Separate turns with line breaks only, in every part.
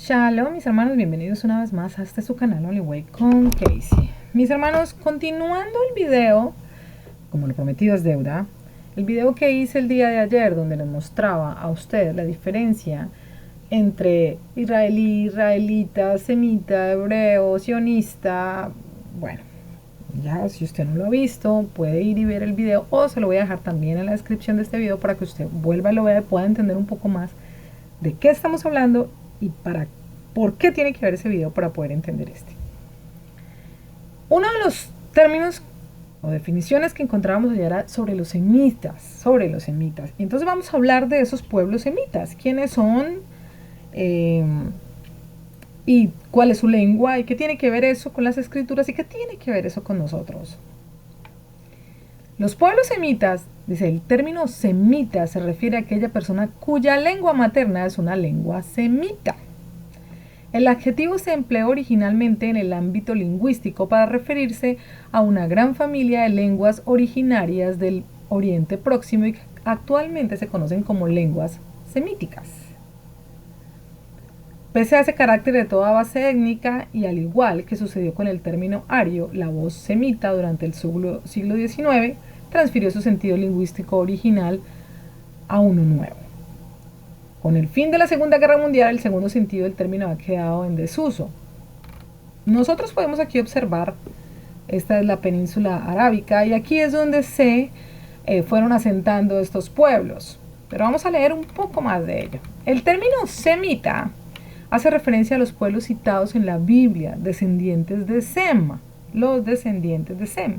Shalom, mis hermanos, bienvenidos una vez más a este su canal Only Way con Casey. Mis hermanos, continuando el video, como lo prometido es deuda, el video que hice el día de ayer donde les mostraba a ustedes la diferencia entre israelí, israelita, semita, hebreo, sionista, bueno, ya si usted no lo ha visto, puede ir y ver el video o se lo voy a dejar también en la descripción de este video para que usted vuelva y lo vea y pueda entender un poco más de qué estamos hablando y por qué tiene que ver ese video para poder entender este. Uno de los términos o definiciones que encontrábamos allá era sobre los semitas, Y entonces vamos a hablar de esos pueblos semitas, quiénes son y cuál es su lengua y qué tiene que ver eso con las escrituras y qué tiene que ver eso con nosotros. Los pueblos semitas, dice, el término semita se refiere a aquella persona cuya lengua materna es una lengua semita. El adjetivo se empleó originalmente en el ámbito lingüístico para referirse a una gran familia de lenguas originarias del Oriente Próximo y que actualmente se conocen como lenguas semíticas. Pese a ese carácter de toda base étnica y al igual que sucedió con el término ario, la voz semita durante el siglo XIX transfirió su sentido lingüístico original a uno nuevo. Con el fin de la Segunda Guerra Mundial, el segundo sentido del término ha quedado en desuso. Nosotros podemos aquí observar, esta es la península arábica, y aquí es donde se fueron asentando estos pueblos. Pero vamos a leer un poco más de ello. El término semita hace referencia a los pueblos citados en la Biblia, descendientes de Sem, los descendientes de Sem.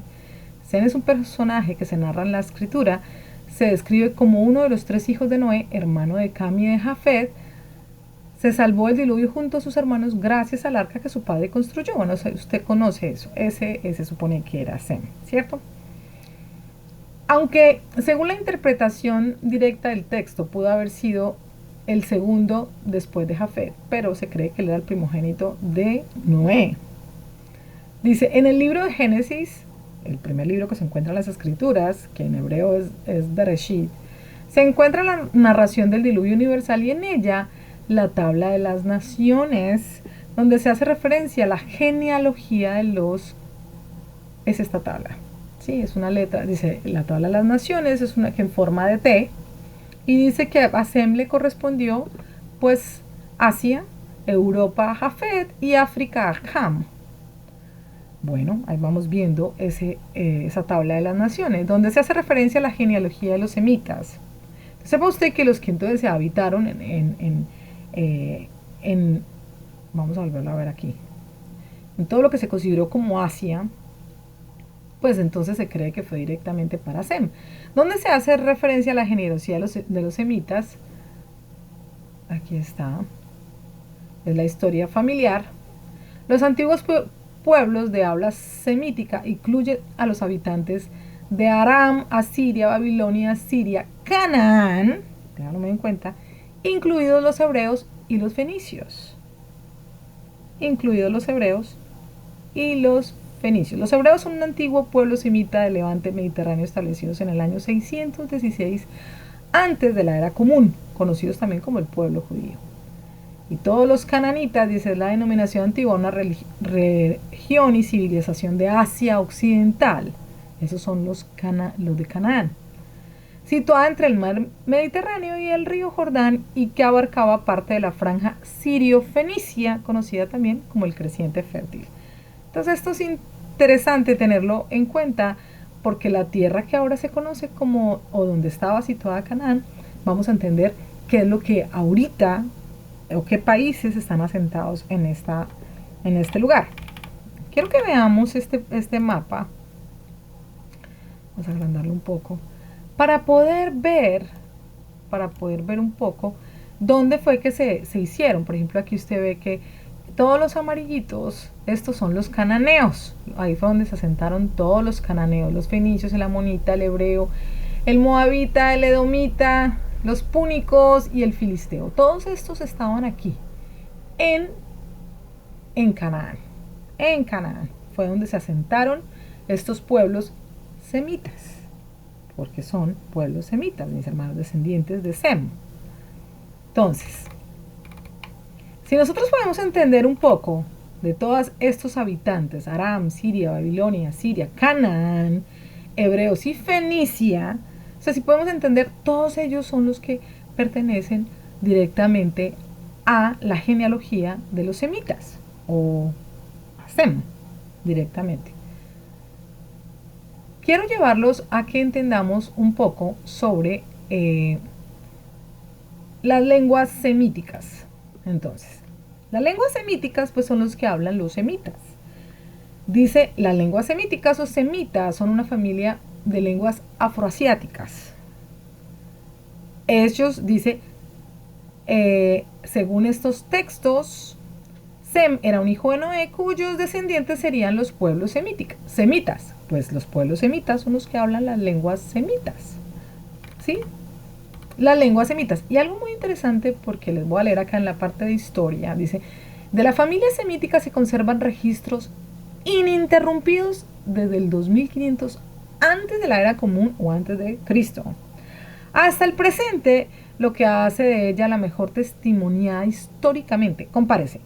Sem es un personaje que se narra en la escritura. Se describe como uno de los 3 hijos de Noé, hermano de Cam y de Jafet. Se salvó del diluvio junto a sus hermanos gracias al arca que su padre construyó. Bueno, usted conoce eso. Ese supone que era Sem, ¿cierto? Aunque según la interpretación directa del texto pudo haber sido el segundo después de Jafet, pero se cree que él era el primogénito de Noé. Dice, en el libro de Génesis, el primer libro que se encuentra en las escrituras, que en hebreo es Bereshit, se encuentra la narración del diluvio universal y en ella la tabla de las naciones, donde se hace referencia a la genealogía de los... Es esta tabla, sí, es una letra, dice la tabla de las naciones, es una que en forma de T, y dice que a Sem le correspondió pues Asia, Europa a Jafet y África a Cam. Bueno, ahí vamos viendo esa tabla de las naciones, donde se hace referencia a la genealogía de los semitas. Sepa usted que los que entonces se habitaron vamos a volverlo a ver aquí, en todo lo que se consideró como Asia, pues entonces se cree que fue directamente para Sem. Donde se hace referencia a la genealogía de los semitas, aquí está, es la historia familiar. Los antiguos pueblos de habla semítica incluyen a los habitantes de Aram, Asiria, Babilonia, Siria, Canaán, tenganlo en cuenta, incluidos los hebreos y los fenicios. Los hebreos son un antiguo pueblo semita del levante mediterráneo establecidos en el año 616 antes de la era común, conocidos también como el pueblo judío. Y todos los cananitas, dice la denominación antigua, una región y civilización de Asia Occidental. Esos son los de Canaán. Situada entre el mar Mediterráneo y el río Jordán y que abarcaba parte de la franja sirio-fenicia, conocida también como el creciente fértil. Entonces esto es interesante tenerlo en cuenta porque la tierra que ahora se conoce como, o donde estaba situada Canaán, vamos a entender qué es lo que ahorita o qué países están asentados en este lugar. Quiero que veamos este mapa. Vamos a agrandarlo un poco para poder ver un poco dónde fue que se hicieron. Por ejemplo, aquí usted ve que todos los amarillitos, estos son los cananeos. Ahí fue donde se asentaron todos los cananeos, los fenicios, el amonita, el hebreo, el moabita, el edomita, los púnicos y el filisteo. Todos estos estaban aquí, en Canaán. En Canaán fue donde se asentaron estos pueblos semitas, porque son pueblos semitas, mis hermanos descendientes de Sem. Entonces, Si nosotros podemos entender un poco de todos estos habitantes, Aram, Siria, Babilonia, Siria, Canaán, hebreos y Fenicia, o sea, si podemos entender, todos ellos son los que pertenecen directamente a la genealogía de los semitas, o a Sem, directamente. Quiero llevarlos a que entendamos un poco sobre las lenguas semíticas. Entonces, las lenguas semíticas pues son los que hablan los semitas. Dice, las lenguas semíticas o semitas son una familia de lenguas afroasiáticas. Ellos, dice, según estos textos, Sem era un hijo de Noé cuyos descendientes serían los pueblos semitas. Pues los pueblos semitas son los que hablan las lenguas semitas. ¿Sí? Las lenguas semitas. Y algo muy interesante, porque les voy a leer acá en la parte de historia, dice, de la familia semítica se conservan registros ininterrumpidos desde el 2500 antes de la era común o antes de Cristo hasta el presente, lo que hace de ella la mejor testimoniada históricamente. Compárese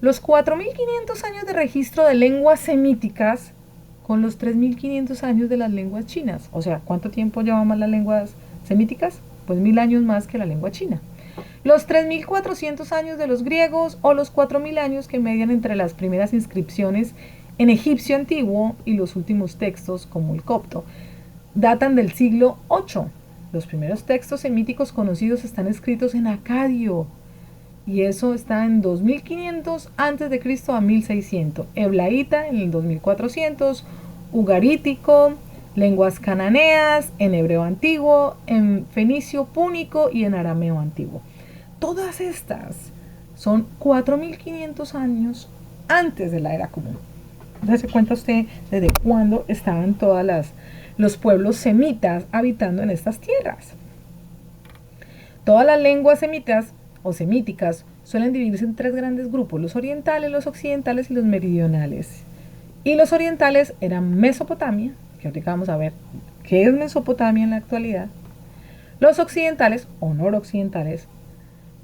los 4500 años de registro de lenguas semíticas con los 3500 años de las lenguas chinas. O sea, ¿cuánto tiempo llevan las lenguas semíticas? Pues 1000 años más que la lengua china. Los 3400 años de los griegos o los 4000 años que median entre las primeras inscripciones en egipcio antiguo y los últimos textos, como el copto, datan del siglo VIII. Los primeros textos semíticos conocidos están escritos en acadio, y eso está en 2500 a.C. a 1600. Eblaíta en el 2400, ugarítico, lenguas cananeas, en hebreo antiguo, en fenicio púnico y en arameo antiguo. Todas estas son 4500 años antes de la era común. Dese cuenta usted desde cuándo estaban todas los pueblos semitas habitando en estas tierras. Todas las lenguas semitas o semíticas suelen dividirse en tres grandes grupos: los orientales, los occidentales y los meridionales. Y los orientales eran Mesopotamia, que ahorita vamos a ver qué es Mesopotamia en la actualidad, los occidentales o noroccidentales,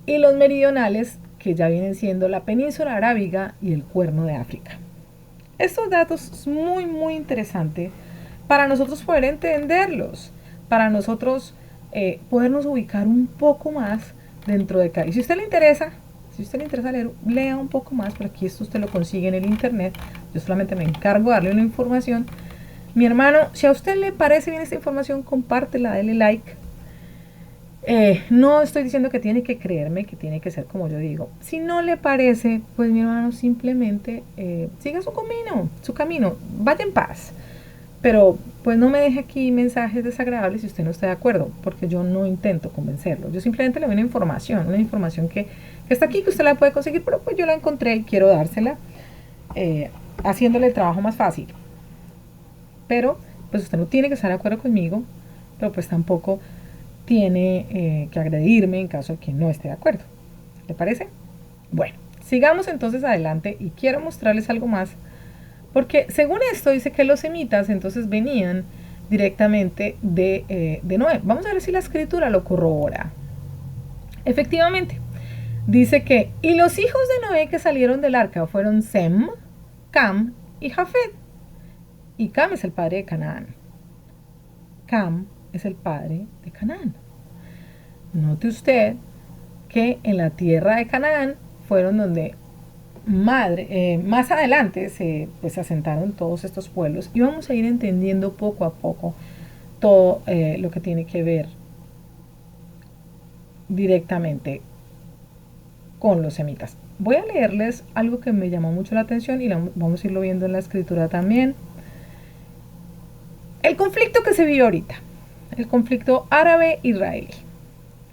y los meridionales, que ya vienen siendo la península arábiga y el Cuerno de África. Estos datos son muy, muy interesantes para nosotros poder entenderlos, para nosotros podernos ubicar un poco más dentro de cada. Y si a usted le interesa leer, lea un poco más, pero aquí esto usted lo consigue en el internet. Yo solamente me encargo de darle una información. Mi hermano, si a usted le parece bien esta información, compártela, dele like. No estoy diciendo que tiene que creerme, que tiene que ser como yo digo. Si no le parece, pues mi hermano, simplemente siga su camino, vaya en paz. Pero pues no me deje aquí mensajes desagradables si usted no está de acuerdo, porque yo no intento convencerlo. Yo simplemente le doy una información que está aquí, que usted la puede conseguir, pero pues yo la encontré y quiero dársela, haciéndole el trabajo más fácil. Pero pues usted no tiene que estar de acuerdo conmigo, pero pues tampoco tiene que agredirme en caso de que no esté de acuerdo. ¿Le parece? Bueno, sigamos entonces adelante y quiero mostrarles algo más, porque según esto dice que los semitas entonces venían directamente de Noé. Vamos a ver si la escritura lo corrobora. Efectivamente, dice que, y los hijos de Noé que salieron del arca fueron Sem, Cam y Jafet. Y Cam es el padre de Canaán. Cam es el padre de Canaán. Note usted que en la tierra de Canaán fueron donde más adelante se asentaron todos estos pueblos, y vamos a ir entendiendo poco a poco todo lo que tiene que ver directamente con los semitas. Voy a leerles algo que me llamó mucho la atención y vamos a irlo viendo en la escritura también. El conflicto que se vive ahorita, el conflicto árabe-israelí.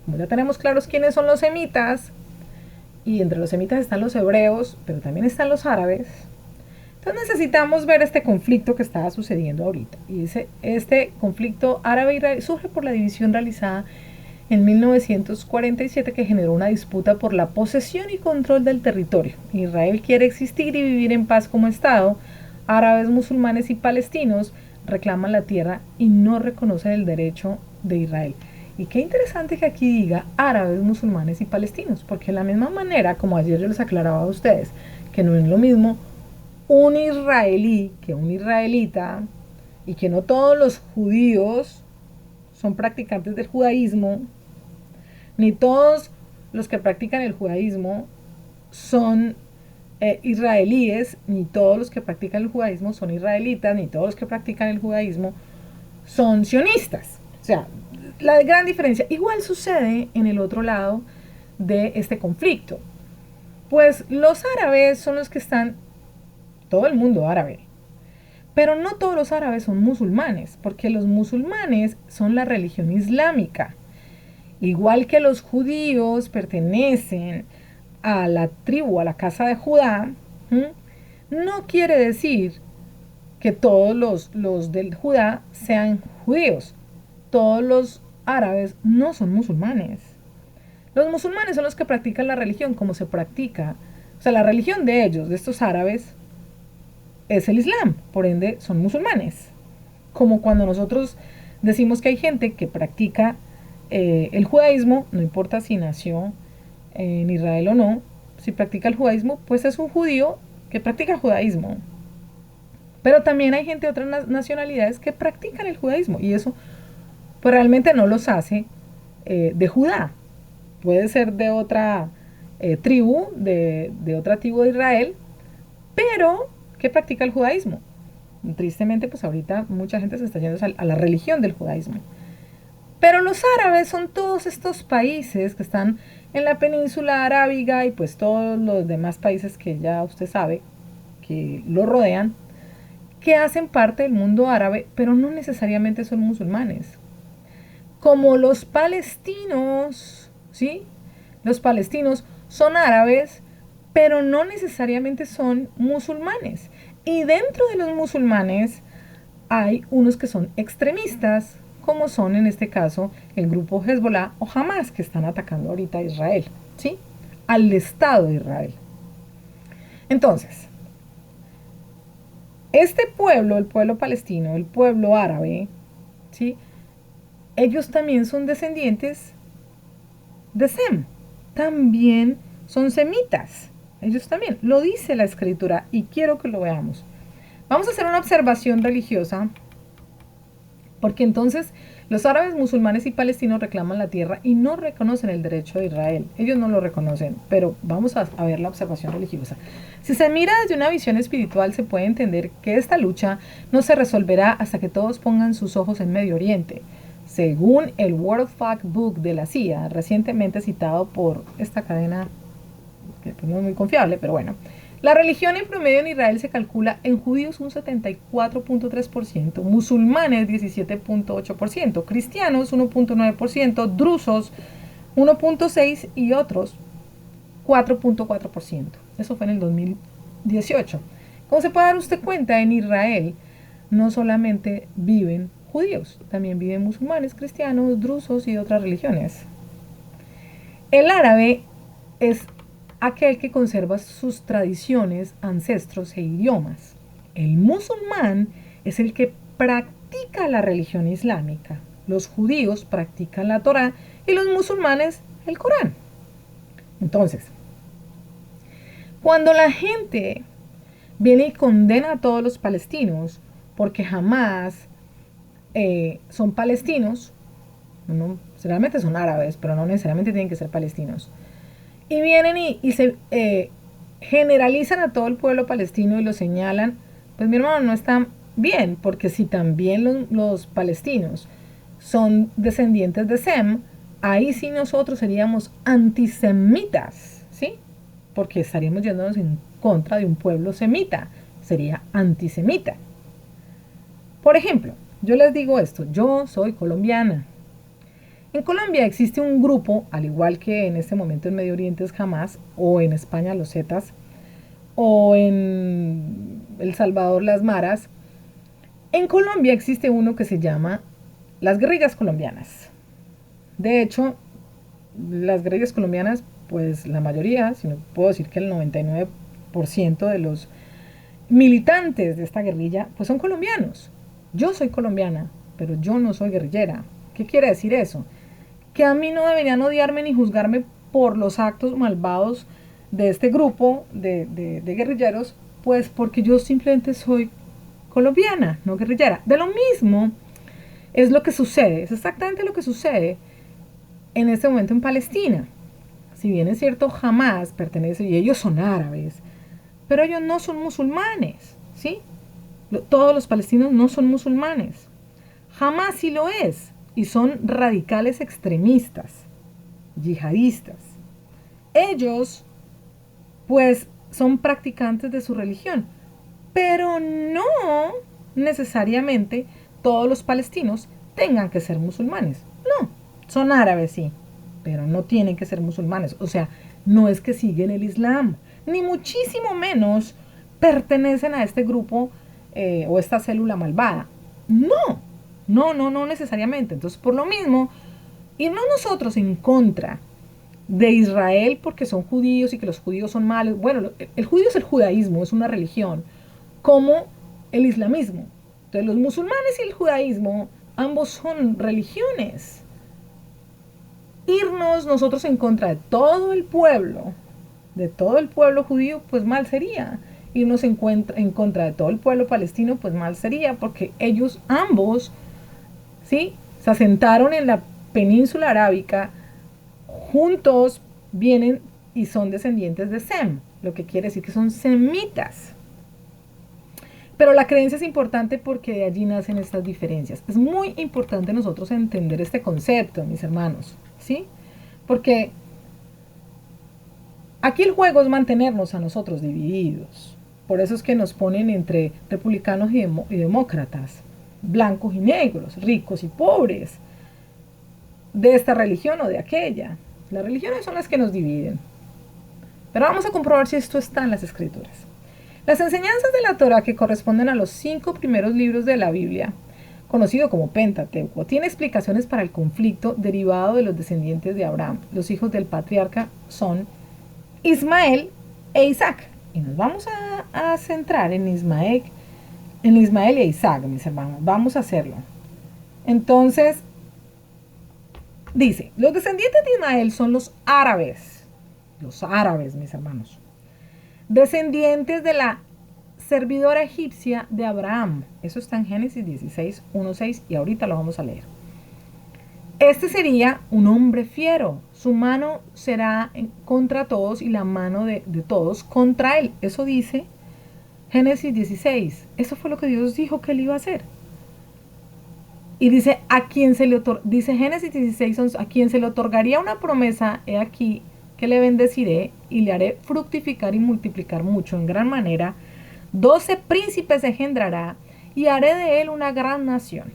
Como ya tenemos claros quiénes son los semitas, y entre los semitas están los hebreos, pero también están los árabes, entonces necesitamos ver este conflicto que está sucediendo ahorita. Y este conflicto árabe-israelí surge por la división realizada en 1947, que generó una disputa por la posesión y control del territorio. Israel quiere existir y vivir en paz como Estado. Árabes, musulmanes y palestinos reclaman la tierra y no reconocen el derecho de Israel. Y qué interesante que aquí diga árabes, musulmanes y palestinos, porque de la misma manera, como ayer yo les aclaraba a ustedes, que no es lo mismo un israelí que un israelita, y que no todos los judíos son practicantes del judaísmo, ni todos los que practican el judaísmo son israelíes, ni todos los que practican el judaísmo son israelitas, ni todos los que practican el judaísmo son sionistas. O sea, la gran diferencia. Igual sucede en el otro lado de este conflicto. Pues los árabes son los que están, todo el mundo árabe, pero no todos los árabes son musulmanes, porque los musulmanes son la religión islámica. Igual que los judíos pertenecen a la tribu, a la casa de Judá, no quiere decir que todos los del Judá sean judíos. Todos los árabes no son musulmanes. Los musulmanes son los que practican la religión como se practica. O sea, la religión de ellos, de estos árabes, es el Islam. Por ende, son musulmanes. Como cuando nosotros decimos que hay gente que practica el judaísmo, no importa si nació en Israel o no, si practica el judaísmo, pues es un judío que practica el judaísmo. Pero también hay gente de otras nacionalidades que practican el judaísmo y eso pues realmente no los hace de Judá. Puede ser de otra tribu, de otra tribu de Israel, pero que practica el judaísmo. Tristemente, pues ahorita mucha gente se está yendo a la religión del judaísmo. Pero los árabes son todos estos países que están en la península arábiga y pues todos los demás países que ya usted sabe que lo rodean, que hacen parte del mundo árabe, pero no necesariamente son musulmanes. Como los palestinos, ¿sí? Los palestinos son árabes, pero no necesariamente son musulmanes. Y dentro de los musulmanes hay unos que son extremistas, como son en este caso el grupo Hezbollah o Hamas, que están atacando ahorita a Israel, ¿sí? Al Estado de Israel. Entonces, este pueblo, el pueblo palestino, el pueblo árabe, ¿sí? Ellos también son descendientes de Sem, también son semitas, ellos también, lo dice la escritura y quiero que lo veamos. Vamos a hacer una observación religiosa, porque entonces los árabes, musulmanes y palestinos reclaman la tierra y no reconocen el derecho de Israel. Ellos no lo reconocen, pero vamos a ver la observación religiosa. Si se mira desde una visión espiritual, se puede entender que esta lucha no se resolverá hasta que todos pongan sus ojos en Medio Oriente. Según el World Factbook de la CIA, recientemente citado por esta cadena, que pues no es muy confiable, pero bueno, la religión en promedio en Israel se calcula en judíos un 74.3%, musulmanes 17.8%, cristianos 1.9%, drusos 1.6% y otros 4.4%. Eso fue en el 2018. Como se puede dar usted cuenta, en Israel no solamente viven judíos, también viven musulmanes, cristianos, drusos y otras religiones. El árabe es aquel que conserva sus tradiciones, ancestros e idiomas. El musulmán es el que practica la religión islámica. Los judíos practican la Torá y los musulmanes el Corán. Entonces, cuando la gente viene y condena a todos los palestinos porque jamás son palestinos, no, realmente son árabes, pero no necesariamente tienen que ser palestinos, y vienen y se generalizan a todo el pueblo palestino y lo señalan, pues mi hermano no está bien, porque si también los palestinos son descendientes de Sem, ahí sí nosotros seríamos antisemitas, ¿sí? Porque estaríamos yéndonos en contra de un pueblo semita, sería antisemita. Por ejemplo, yo les digo esto, yo soy colombiana. En Colombia existe un grupo, al igual que en este momento en Medio Oriente es Hamas, o en España los Zetas, o en El Salvador las Maras. En Colombia existe uno que se llama las guerrillas colombianas. De hecho, las guerrillas colombianas, pues la mayoría, si no puedo decir que el 99% de los militantes de esta guerrilla, pues son colombianos. Yo soy colombiana, pero yo no soy guerrillera. ¿Qué quiere decir eso? que a mí no deberían odiarme ni juzgarme por los actos malvados de este grupo de guerrilleros, pues porque yo simplemente soy colombiana, no guerrillera. De lo mismo es lo que sucede, es exactamente lo que sucede en este momento en Palestina. Si bien es cierto, Hamás pertenece, y ellos son árabes, pero ellos no son musulmanes, ¿sí? Todos los palestinos no son musulmanes. Hamás sí lo es, y son radicales extremistas, yihadistas. Ellos, pues, son practicantes de su religión, pero no necesariamente todos los palestinos tengan que ser musulmanes. No, son árabes, sí, pero no tienen que ser musulmanes. O sea, no es que siguen el Islam, ni muchísimo menos pertenecen a este grupo o esta célula malvada. No, no necesariamente. Entonces, por lo mismo, irnos nosotros en contra de Israel porque son judíos y que los judíos son malos. Bueno, el judío es el judaísmo, es una religión, como el islamismo. Entonces, los musulmanes y el judaísmo, ambos son religiones. Irnos nosotros en contra de todo el pueblo judío, pues mal sería. Irnos en contra de todo el pueblo palestino, pues mal sería, porque ellos ambos, ¿sí?, se asentaron en la península arábica, juntos vienen y son descendientes de Sem, lo que quiere decir que son semitas. Pero la creencia es importante porque de allí nacen estas diferencias. Es muy importante nosotros entender este concepto, mis hermanos, ¿sí? Porque aquí el juego es mantenernos a nosotros divididos. Por eso es que nos ponen entre republicanos y demócratas, blancos y negros, ricos y pobres, de esta religión o de aquella. Las religiones son las que nos dividen. Pero vamos a comprobar si esto está en las escrituras. Las enseñanzas de la Torá, que corresponden a los 5 primeros libros de la Biblia, conocido como Pentateuco, tiene explicaciones para el conflicto derivado de los descendientes de Abraham. Los hijos del patriarca son Ismael e Isaac. Y nos vamos a centrar en Ismael e Isaac, mis hermanos. Vamos a hacerlo. Entonces, dice, los descendientes de Ismael son los árabes, mis hermanos, descendientes de la servidora egipcia de Abraham. Eso está en Génesis 16, 1, 6, y ahorita lo vamos a leer. Este sería un hombre fiero, su mano será contra todos y la mano de todos contra él. Eso dice Génesis 16. Eso fue lo que Dios dijo que él iba a hacer. Y dice, dice Génesis 16, a quien se le otorgaría una promesa, he aquí que le bendeciré y le haré fructificar y multiplicar mucho en gran manera. 12 príncipes engendrará y haré de él una gran nación.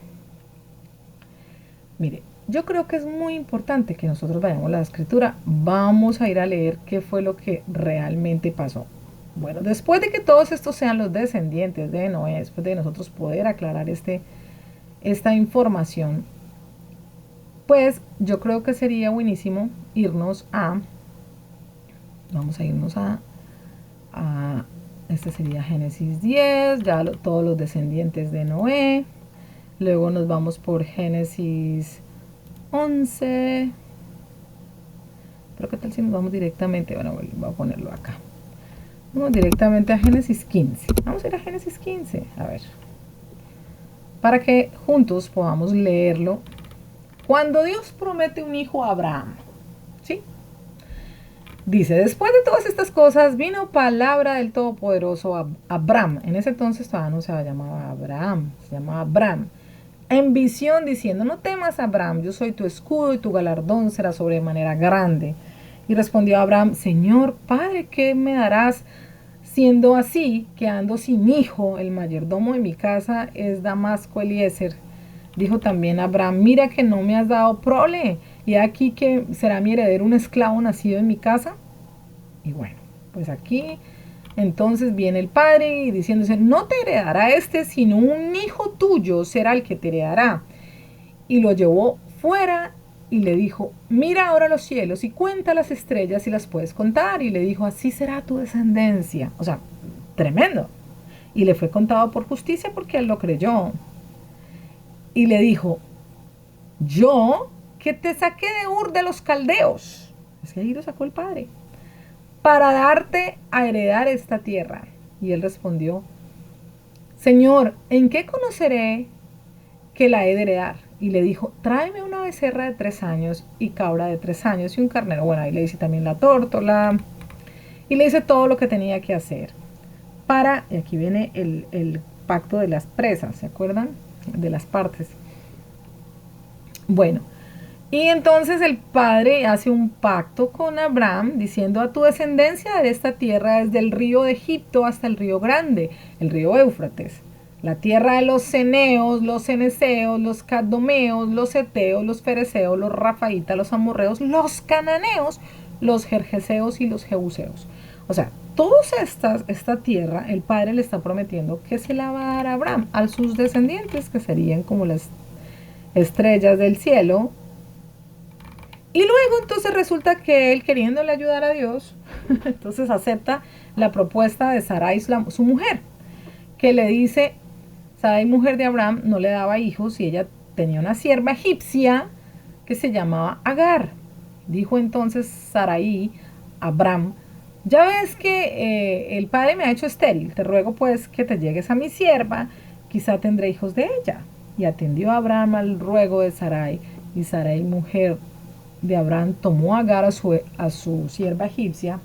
Mire, yo creo que es muy importante que nosotros vayamos a la escritura. Vamos a ir a leer qué fue lo que realmente pasó. Bueno, después de que todos estos sean los descendientes de Noé, después de nosotros poder aclarar esta información, pues yo creo que sería buenísimo vamos a irnos a este sería Génesis 10, ya todos los descendientes de Noé. Luego nos vamos por Génesis 11. Pero qué tal si nos vamos directamente, bueno, voy a ponerlo acá. Vamos directamente a Génesis 15. Vamos a ir a Génesis 15, a ver, para que juntos podamos leerlo. Cuando Dios promete un hijo a Abraham, ¿sí? Dice, después de todas estas cosas vino palabra del Todopoderoso a Abraham. En ese entonces todavía no se llamaba Abraham, se llamaba Abraham. En visión diciendo, no temas, Abraham, yo soy tu escudo y tu galardón será sobremanera grande. Y respondió Abraham, Señor, Padre, ¿qué me darás siendo así, que ando sin hijo? El mayordomo de mi casa es Damasco Eliezer. Dijo también Abraham, mira que no me has dado prole, y aquí que será mi heredero un esclavo nacido en mi casa. Y bueno, pues aquí entonces viene el padre y diciéndose, no te heredará este, sino un hijo tuyo será el que te heredará. Y lo llevó fuera y le dijo, mira ahora los cielos y cuenta las estrellas si las puedes contar. Y le dijo, así será tu descendencia. O sea, tremendo. Y le fue contado por justicia porque él lo creyó. Y le dijo, yo que te saqué de Ur de los Caldeos. Es que ahí lo sacó el padre. Para darte a heredar esta tierra. Y él respondió, Señor, ¿en qué conoceré que la he de heredar? Y le dijo, tráeme una becerra de 3 años y cabra de 3 años y un carnero. Bueno, ahí le dice también la tórtola. Y le dice todo lo que tenía que hacer. Y aquí viene el pacto de las presas, ¿se acuerdan? De las partes. Bueno, y entonces el padre hace un pacto con Abraham diciendo a tu descendencia de esta tierra desde el río de Egipto hasta el río grande, el río Éufrates, la tierra de los ceneos, los ceneseos, los caddomeos, los heteos, los fereceos, los rafaitas, los amorreos, los cananeos, los gergeseos y los jebuseos. O sea, esta tierra, el padre le está prometiendo que se la va a dar a Abraham, a sus descendientes, que serían como las estrellas del cielo. Y luego entonces resulta que él, queriéndole ayudar a Dios, entonces acepta la propuesta de Sarai, su mujer, que le dice, Sarai, mujer de Abraham, no le daba hijos y ella tenía una sierva egipcia que se llamaba Agar. Dijo entonces Sarai a Abraham, ya ves que el padre me ha hecho estéril, te ruego pues que te llegues a mi sierva, quizá tendré hijos de ella. Y atendió a Abraham al ruego de Sarai, y Sarai, mujer de Abraham, tomó a Agar a su sierva egipcia.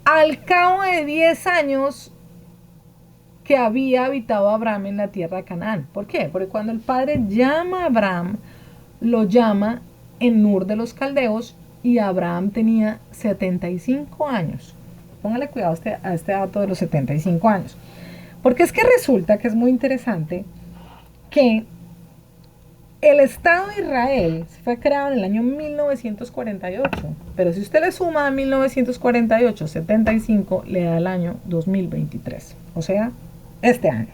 Al cabo de 10 años que había habitado Abraham en la tierra de Canaán. ¿Por qué? Porque cuando el padre llama a Abraham, lo llama en Ur de los Caldeos, y Abraham tenía 75 años. Póngale cuidado a este dato de los 75 años. Porque es que resulta que es muy interesante que el Estado de Israel fue creado en el año 1948. Pero si usted le suma a 1948, 75, le da el año 2023. O sea, este año.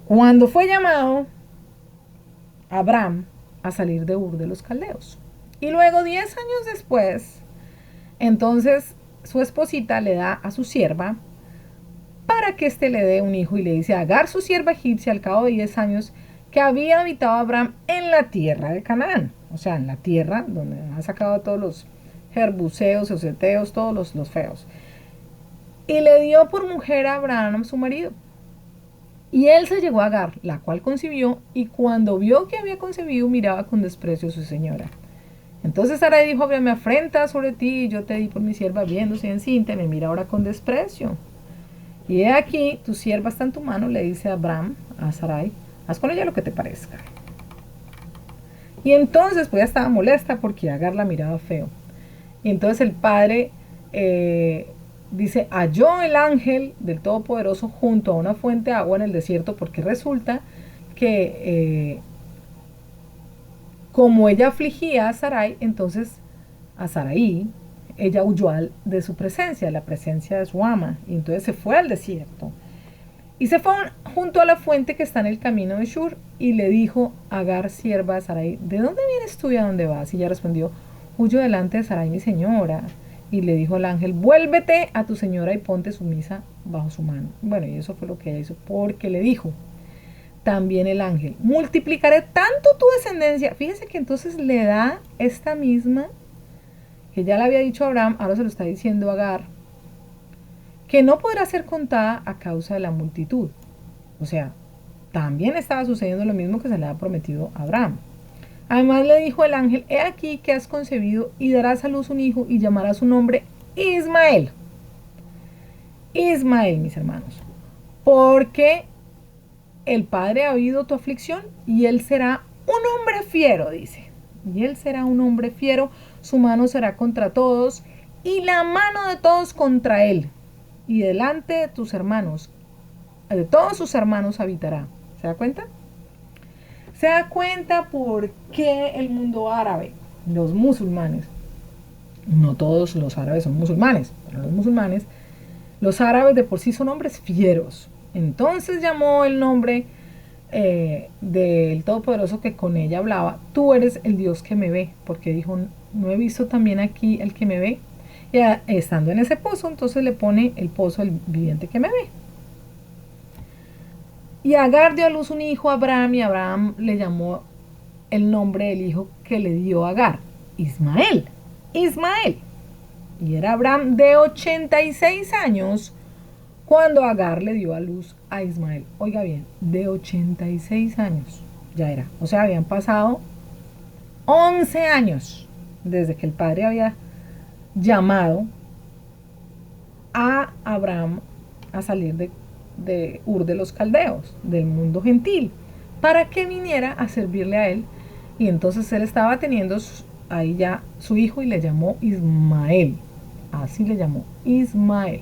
Cuando fue llamado Abraham a salir de Ur de los Caldeos. Y luego 10 años después, entonces su esposita le da a su sierva para que éste le dé un hijo y le dice a Agar, su sierva egipcia, al cabo de 10 años, que había habitado Abraham en la tierra de Canaán. O sea, en la tierra donde ha sacado todos los jerbuseos, oseteos, todos los feos. Y le dio por mujer a Abraham, su marido. Y él se llegó a Agar, la cual concibió, y cuando vio que había concebido, miraba con desprecio a su señora. Entonces Sarai dijo, me afrenta sobre ti, yo te di por mi sierva viéndose encinta, me mira ahora con desprecio. Y he aquí, tu sierva está en tu mano, le dice a Abraham, a Sarai, haz con ella lo que te parezca. Y entonces, pues ella estaba molesta porque Agar la miraba feo. Y entonces el padre dice, halló el ángel del Todopoderoso junto a una fuente de agua en el desierto, porque resulta que como ella afligía a Sarai, entonces a Sarai, ella huyó de su presencia, de la presencia de su ama, y entonces se fue al desierto. Y se fue junto a la fuente que está en el camino de Shur, y le dijo a Agar, sierva de Sarai, ¿de dónde vienes tú y a dónde vas? Y ella respondió, huyo delante de Sarai, mi señora. Y le dijo al ángel, vuélvete a tu señora y ponte sumisa bajo su mano. Bueno, y eso fue lo que ella hizo, porque le dijo también el ángel, multiplicaré tanto tu descendencia. Fíjese que entonces le da esta misma, que ya le había dicho a Abraham, ahora se lo está diciendo a Agar, que no podrá ser contada a causa de la multitud. O sea, también estaba sucediendo lo mismo que se le ha prometido a Abraham. Además le dijo el ángel, he aquí que has concebido y darás a luz un hijo y llamarás su nombre Ismael. Ismael, mis hermanos, porque el Padre ha oído tu aflicción y él será un hombre fiero, dice. Y él será un hombre fiero, su mano será contra todos y la mano de todos contra él. Y delante de tus hermanos, de todos sus hermanos habitará. ¿Se da cuenta? Se da cuenta por qué el mundo árabe, los musulmanes, no todos los árabes son musulmanes, pero los musulmanes, los árabes de por sí son hombres fieros. Entonces llamó el nombre del Todopoderoso que con ella hablaba, tú eres el Dios que me ve, porque dijo, no he visto también aquí el que me ve. Y estando en ese pozo, entonces le pone el pozo el viviente que me ve. Y Agar dio a luz un hijo a Abraham, y Abraham le llamó el nombre del hijo que le dio Agar, Ismael. Ismael. Y era Abraham de 86 años cuando Agar le dio a luz a Ismael. Oiga bien, de 86 años ya era. O sea, habían pasado 11 años desde que el padre había llamado a Abraham a salir de Ur de los Caldeos, del mundo gentil, para que viniera a servirle a él. Y entonces él estaba teniendo ahí ya su hijo y le llamó Ismael. Así le llamó, Ismael.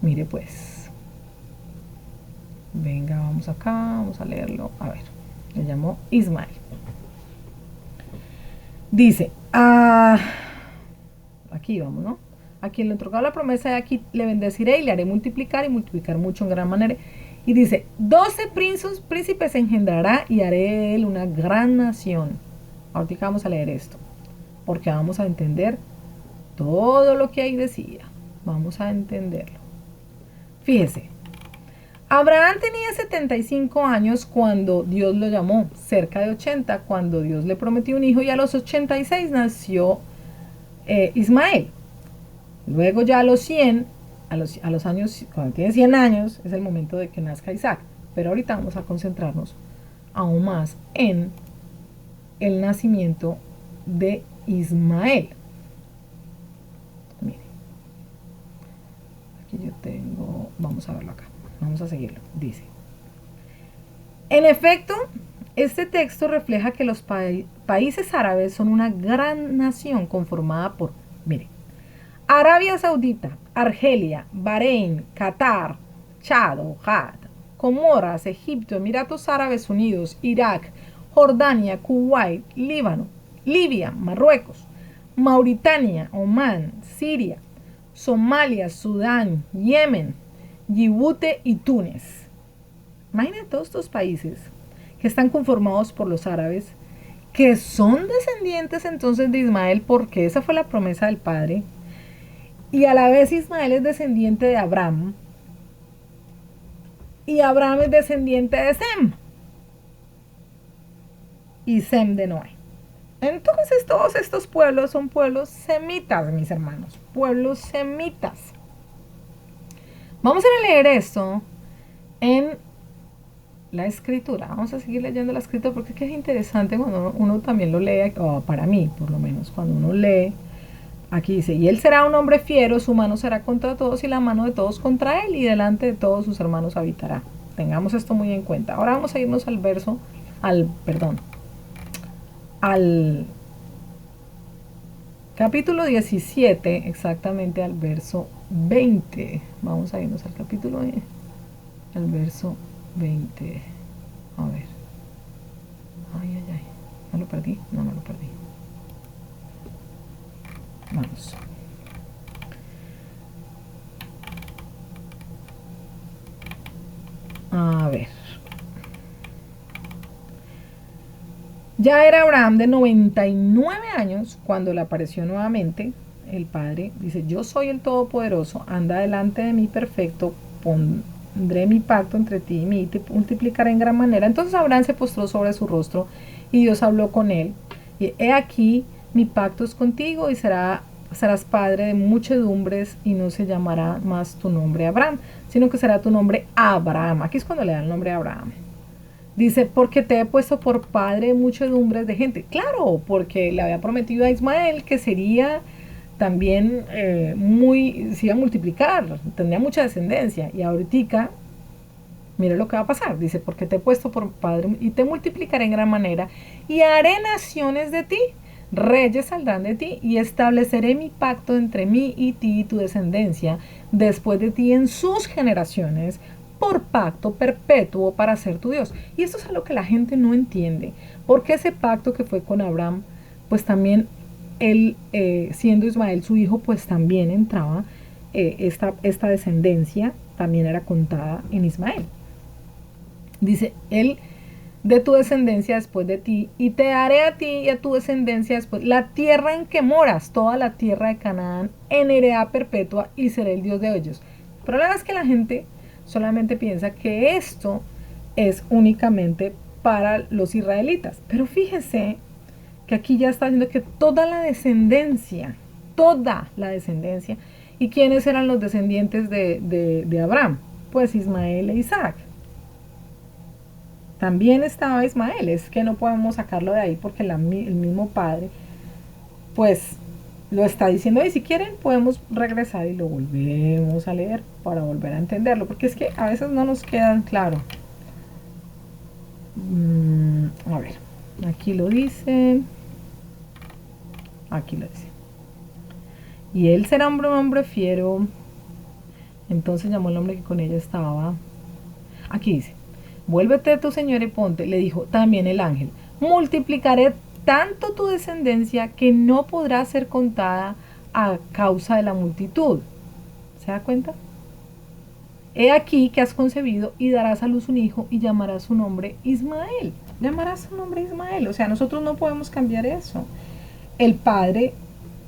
Mire pues. Venga, vamos acá, vamos a leerlo. A ver, le llamó Ismael. Dice, aquí vamos, ¿no? A quien le otorgaba la promesa de aquí le bendeciré y le haré multiplicar y multiplicar mucho en gran manera. Y dice, 12 príncipes engendrará y haré de él una gran nación. Ahorita vamos a leer esto, porque vamos a entender todo lo que ahí decía. Vamos a entenderlo. Fíjese, Abraham tenía 75 años cuando Dios lo llamó, cerca de 80 cuando Dios le prometió un hijo, y a los 86 nació Ismael. Luego ya a los 100, a los años, cuando tiene 100 años, es el momento de que nazca Isaac. Pero ahorita vamos a concentrarnos aún más en el nacimiento de Ismael. Mire, aquí yo tengo, vamos a verlo acá, vamos a seguirlo. Dice, en efecto, este texto refleja que los países árabes son una gran nación conformada por, mire, Arabia Saudita, Argelia, Bahrein, Qatar, Chad, Comoras, Egipto, Emiratos Árabes Unidos, Irak, Jordania, Kuwait, Líbano, Libia, Marruecos, Mauritania, Omán, Siria, Somalia, Sudán, Yemen, Djibouti y Túnez. Imagínate todos estos países que están conformados por los árabes, que son descendientes entonces de Ismael, porque esa fue la promesa del padre. Y a la vez Ismael es descendiente de Abraham. Y Abraham es descendiente de Sem. Y Sem de Noé. Entonces todos estos pueblos son pueblos semitas, mis hermanos. Pueblos semitas. Vamos a leer esto en la escritura. Vamos a seguir leyendo la escritura porque es que es interesante cuando uno también lo lee, o para mí por lo menos, cuando uno lee. Aquí dice, y él será un hombre fiero, su mano será contra todos y la mano de todos contra él, y delante de todos sus hermanos habitará. Tengamos esto muy en cuenta. Ahora vamos a irnos al capítulo 17, exactamente al verso 20. Vamos a irnos al capítulo, al verso 20. A ver. Ay. ¿No lo perdí? No lo perdí. Vamos. A ver. Ya era Abraham de 99 años cuando le apareció nuevamente el Padre. Dice, yo soy el Todopoderoso, anda delante de mí perfecto, pondré mi pacto entre ti y mí y te multiplicaré en gran manera. Entonces Abraham se postró sobre su rostro y Dios habló con él. Y he aquí, mi pacto es contigo y serás padre de muchedumbres y no se llamará más tu nombre Abraham, sino que será tu nombre Abraham. Aquí es cuando le da el nombre Abraham. Dice, porque te he puesto por padre de muchedumbres de gente. Claro, porque le había prometido a Ismael que sería también se iba a multiplicar, tendría mucha descendencia. Y ahorita, mire lo que va a pasar. Dice, porque te he puesto por padre y te multiplicaré en gran manera y haré naciones de ti. Reyes saldrán de ti y estableceré mi pacto entre mí y ti y tu descendencia después de ti en sus generaciones por pacto perpetuo para ser tu Dios. Y esto es algo que la gente no entiende, porque ese pacto que fue con Abraham, pues también él, siendo Ismael su hijo, pues también entraba, esta descendencia también era contada en Ismael. Dice, él de tu descendencia después de ti, y te daré a ti y a tu descendencia después la tierra en que moras, toda la tierra de Canaán, en heredad perpetua, y seré el Dios de ellos. Pero la verdad es que la gente solamente piensa que esto es únicamente para los israelitas. Pero fíjese que aquí ya está diciendo que toda la descendencia, ¿y quiénes eran los descendientes de Abraham? Pues Ismael e Isaac. También estaba Ismael, es que no podemos sacarlo de ahí porque el mismo padre, pues lo está diciendo. Y si quieren podemos regresar y lo volvemos a leer para volver a entenderlo, porque es que a veces no nos quedan claro. A ver, aquí lo dice. Aquí lo dice. Y él será un hombre fiero. Entonces llamó el hombre que con ella estaba. Aquí dice: vuélvete de tu señora y ponte. Le dijo también el ángel: multiplicaré tanto tu descendencia que no podrá ser contada a causa de la multitud. ¿Se da cuenta? He aquí que has concebido y darás a luz un hijo y llamarás su nombre Ismael. Llamarás su nombre Ismael. O sea, nosotros no podemos cambiar eso. El Padre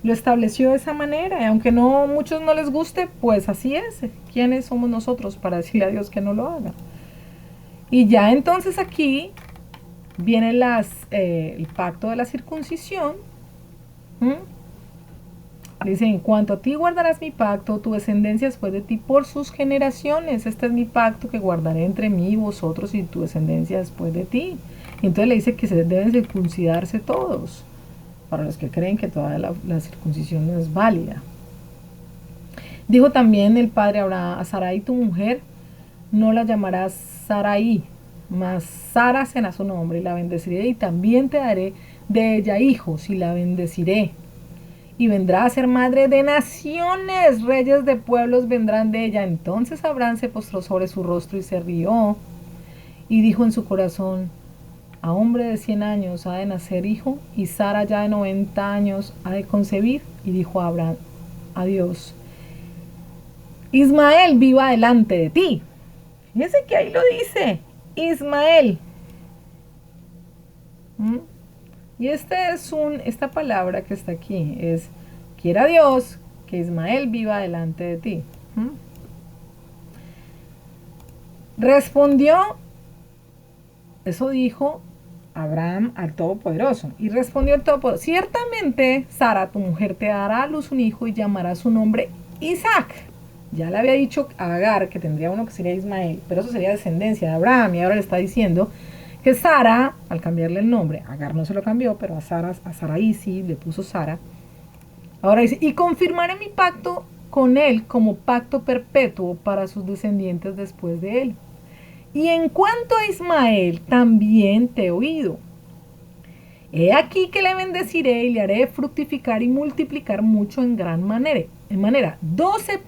lo estableció de esa manera, y aunque no muchos no les guste, pues así es. ¿Quiénes somos nosotros para decirle a Dios que no lo haga? Y ya entonces aquí viene el pacto de la circuncisión. Dice: en cuanto a ti guardarás mi pacto, tu descendencia después de ti por sus generaciones. Este es mi pacto que guardaré entre mí y vosotros y tu descendencia después de ti. Y entonces le dice que se deben circuncidarse todos, para los que creen que todavía la circuncisión no es válida. Dijo también el padre a Sarai, tu mujer, no la llamarás Sarai, mas Sara será su nombre, y la bendeciré, y también te daré de ella hijos, y la bendeciré. Y vendrá a ser madre de naciones, reyes de pueblos vendrán de ella. Entonces Abraham se postró sobre su rostro y se rió, y dijo en su corazón: a hombre de 100 años ha de nacer hijo, y Sara ya de 90 años ha de concebir. Y dijo Abraham a Dios: Ismael viva delante de ti. Fíjense que ahí lo dice, Ismael. Y esta palabra que está aquí es: quiera Dios que Ismael viva delante de ti. Respondió, eso dijo Abraham al Todopoderoso. Y respondió el Todopoderoso: ciertamente Sara, tu mujer, te dará a luz un hijo y llamará su nombre Isaac. Ya le había dicho a Agar que tendría uno que sería Ismael, pero eso sería descendencia de Abraham. Y ahora le está diciendo que Sara, al cambiarle el nombre, Agar no se lo cambió, pero a Sarai sí le puso Sara. Ahora dice: y confirmaré mi pacto con él como pacto perpetuo para sus descendientes después de él. Y en cuanto a Ismael, también te he oído. He aquí que le bendeciré y le haré fructificar y multiplicar mucho en gran manera. 12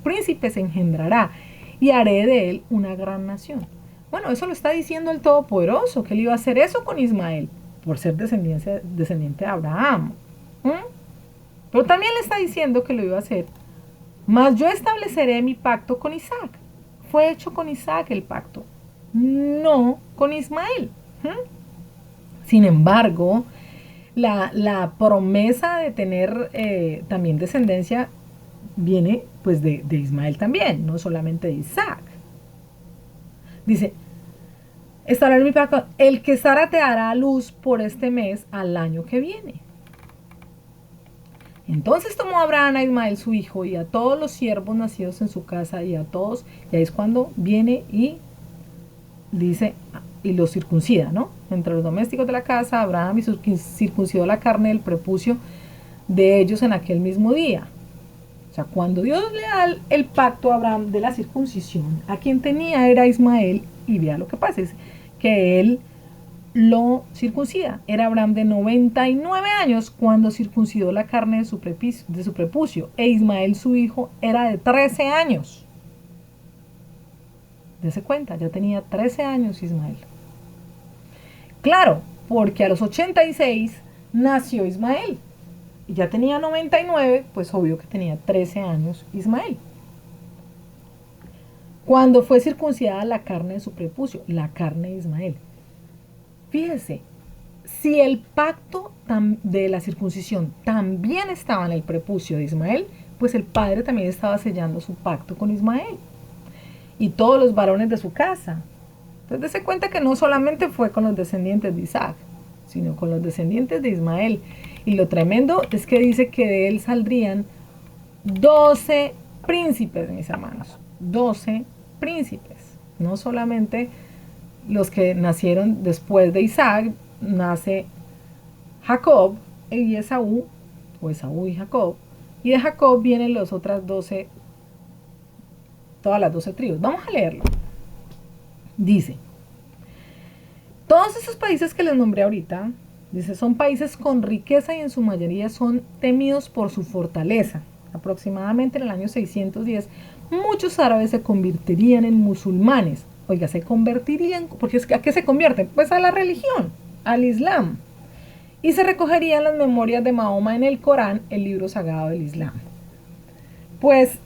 príncipes engendrará y haré de él una gran nación. Bueno, eso lo está diciendo el Todopoderoso, que él iba a hacer eso con Ismael, por ser descendiente de Abraham. Pero también le está diciendo que lo iba a hacer: mas yo estableceré mi pacto con Isaac. Fue hecho con Isaac el pacto, no con Ismael. Sin embargo, la promesa de tener también descendencia viene pues de Ismael también, no solamente de Isaac. Dice: estará en mi pacto, el que Sara te dará a luz por este mes al año que viene. Entonces tomó Abraham a Ismael su hijo y a todos los siervos nacidos en su casa y a todos, y ahí es cuando viene y dice, y los circuncida, ¿no? Entre los domésticos de la casa, Abraham circuncidó la carne del prepucio de ellos en aquel mismo día. O sea, cuando Dios le da el pacto a Abraham de la circuncisión, a quien tenía era Ismael, y vea lo que pasa, es que él lo circuncida. Era Abraham de 99 años cuando circuncidó la carne de su prepucio, e Ismael su hijo era de 13 años. Dese cuenta, ya tenía 13 años Ismael. Claro, porque a los 86 nació Ismael, y ya tenía 99, pues obvio que tenía 13 años Ismael. Cuando fue circuncidada la carne de su prepucio, la carne de Ismael. Fíjese, si el pacto de la circuncisión también estaba en el prepucio de Ismael, pues el padre también estaba sellando su pacto con Ismael y todos los varones de su casa. Entonces, dése cuenta que no solamente fue con los descendientes de Isaac, sino con los descendientes de Ismael. Y lo tremendo es que dice que de él saldrían 12 príncipes, mis hermanos. 12 príncipes. No solamente los que nacieron después de Isaac, nace Jacob y Esaú, o Esaú y Jacob, y de Jacob vienen los otras 12, todas las 12 tribus. Vamos a leerlo. Dice, todos esos países que les nombré ahorita, dice, son países con riqueza y en su mayoría son temidos por su fortaleza. Aproximadamente en el año 610, muchos árabes se convertirían en musulmanes. Oiga, se convertirían, porque ¿a qué se convierten? Pues a la religión, al Islam. Y se recogerían las memorias de Mahoma en el Corán, el libro sagrado del Islam. Pues,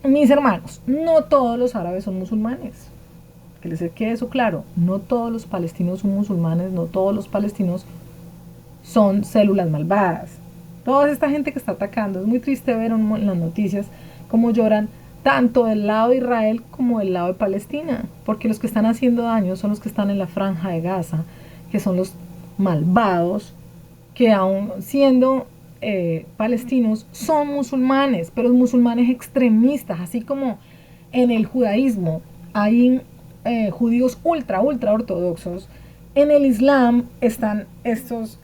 mis hermanos, no todos los árabes son musulmanes. Que les quede eso claro, no todos los palestinos son musulmanes, no todos los palestinos son células malvadas. Toda esta gente que está atacando, es muy triste ver en las noticias cómo lloran tanto del lado de Israel como del lado de Palestina, porque los que están haciendo daño son los que están en la franja de Gaza, que son los malvados, que aún siendo palestinos son musulmanes, pero musulmanes extremistas, así como en el judaísmo hay judíos ultra ortodoxos. En el Islam están estos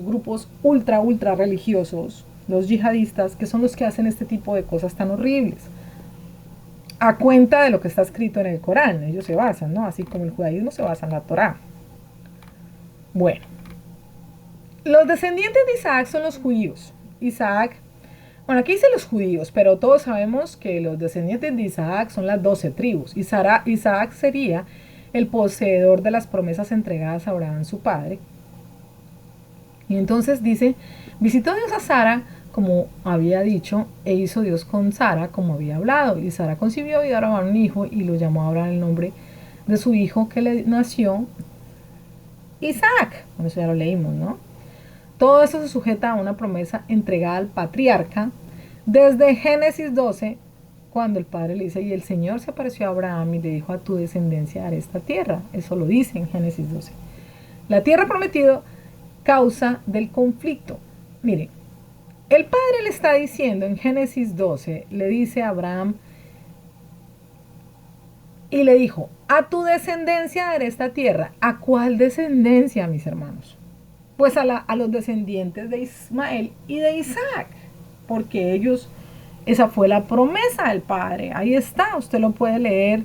grupos ultra religiosos, los yihadistas, que son los que hacen este tipo de cosas tan horribles. A cuenta de lo que está escrito en el Corán, ellos se basan, ¿no? Así como el judaísmo se basa en la Torá. Bueno, los descendientes de Isaac son los judíos. Isaac, bueno, aquí dice los judíos, pero todos sabemos que los descendientes de Isaac son las 12 tribus. Isaac sería el poseedor de las promesas entregadas a Abraham, su padre. Y entonces dice, visitó Dios a Sara, como había dicho, e hizo Dios con Sara, como había hablado. Y Sara concibió y dio a Abraham un hijo, y lo llamó a Abraham el nombre de su hijo que le nació, Isaac. Bueno, eso ya lo leímos, ¿no? Todo eso se sujeta a una promesa entregada al patriarca desde Génesis 12, cuando el padre le dice, y el Señor se apareció a Abraham y le dijo, a tu descendencia daré esta tierra. Eso lo dice en Génesis 12. La tierra prometida, causa del conflicto. Miren, el padre le está diciendo en Génesis 12, le dice a Abraham, y le dijo, a tu descendencia daré esta tierra. ¿A cuál descendencia, mis hermanos? Pues a los descendientes de Ismael y de Isaac, porque ellos, esa fue la promesa del Padre. Ahí está, usted lo puede leer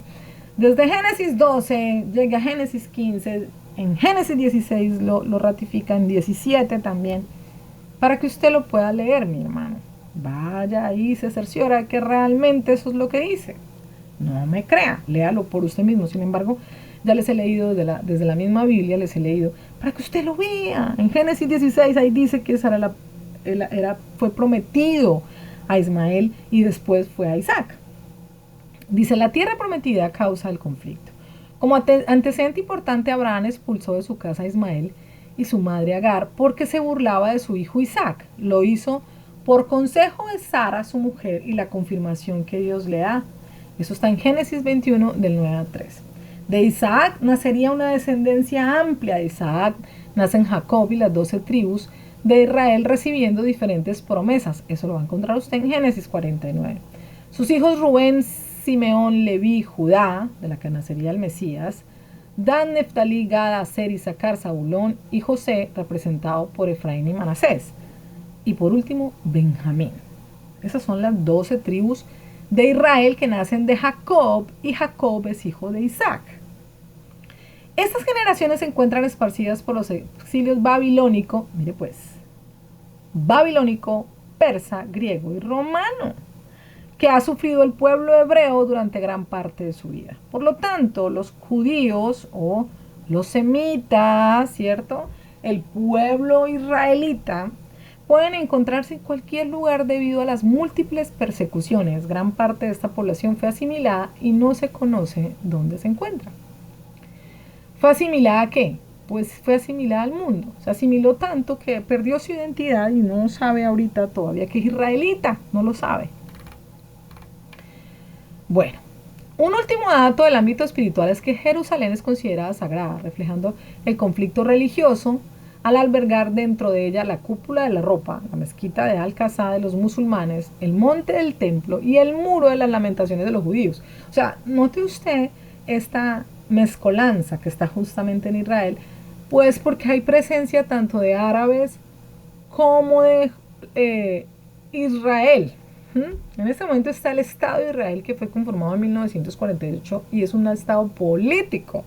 desde Génesis 12, llega a Génesis 15, en Génesis 16 lo ratifica, en 17 también, para que usted lo pueda leer, mi hermano. Vaya ahí, se cerciora que realmente eso es lo que dice. No me crea, léalo por usted mismo. Sin embargo, ya les he leído desde la misma Biblia, les he leído para que usted lo vea. En Génesis 16 ahí dice que Sara fue prometido a Ismael y después fue a Isaac. Dice, la tierra prometida causa el conflicto. Como antecedente importante, Abraham expulsó de su casa a Ismael y su madre Agar porque se burlaba de su hijo Isaac. Lo hizo por consejo de Sara, su mujer, y la confirmación que Dios le da. Eso está en Génesis 21, del 9 al 3. De Isaac nacería una descendencia amplia. De Isaac nacen Jacob y las 12 tribus de Israel recibiendo diferentes promesas. Eso lo va a encontrar usted en Génesis 49. Sus hijos Rubén, Simeón, Leví, Judá, de la que nacería el Mesías, Dan, Neftalí, Gad, Aser, Isaacar, Zabulón y José, representado por Efraín y Manasés. Y por último, Benjamín. Esas son las 12 tribus de Israel que nacen de Jacob, y Jacob es hijo de Isaac. Estas generaciones se encuentran esparcidas por los exilios babilónico, mire pues, babilónico, persa, griego y romano, que ha sufrido el pueblo hebreo durante gran parte de su vida. Por lo tanto, los judíos o los semitas, ¿cierto? El pueblo israelita pueden encontrarse en cualquier lugar debido a las múltiples persecuciones. Gran parte de esta población fue asimilada y no se conoce dónde se encuentra. ¿Fue asimilada a qué? Pues fue asimilada al mundo. Se asimiló tanto que perdió su identidad y no sabe ahorita todavía que es israelita, no lo sabe. Bueno, Un último dato del ámbito espiritual es que Jerusalén es considerada sagrada, reflejando el conflicto religioso al albergar dentro de ella la cúpula de la ropa, la mezquita de Al-Aqsa de los musulmanes, el monte del templo y el muro de las lamentaciones de los judíos. O sea, note usted esta mezcolanza que está justamente en Israel, pues porque hay presencia tanto de árabes como de Israel. En este momento está el Estado de Israel, que fue conformado en 1948 y es un Estado político.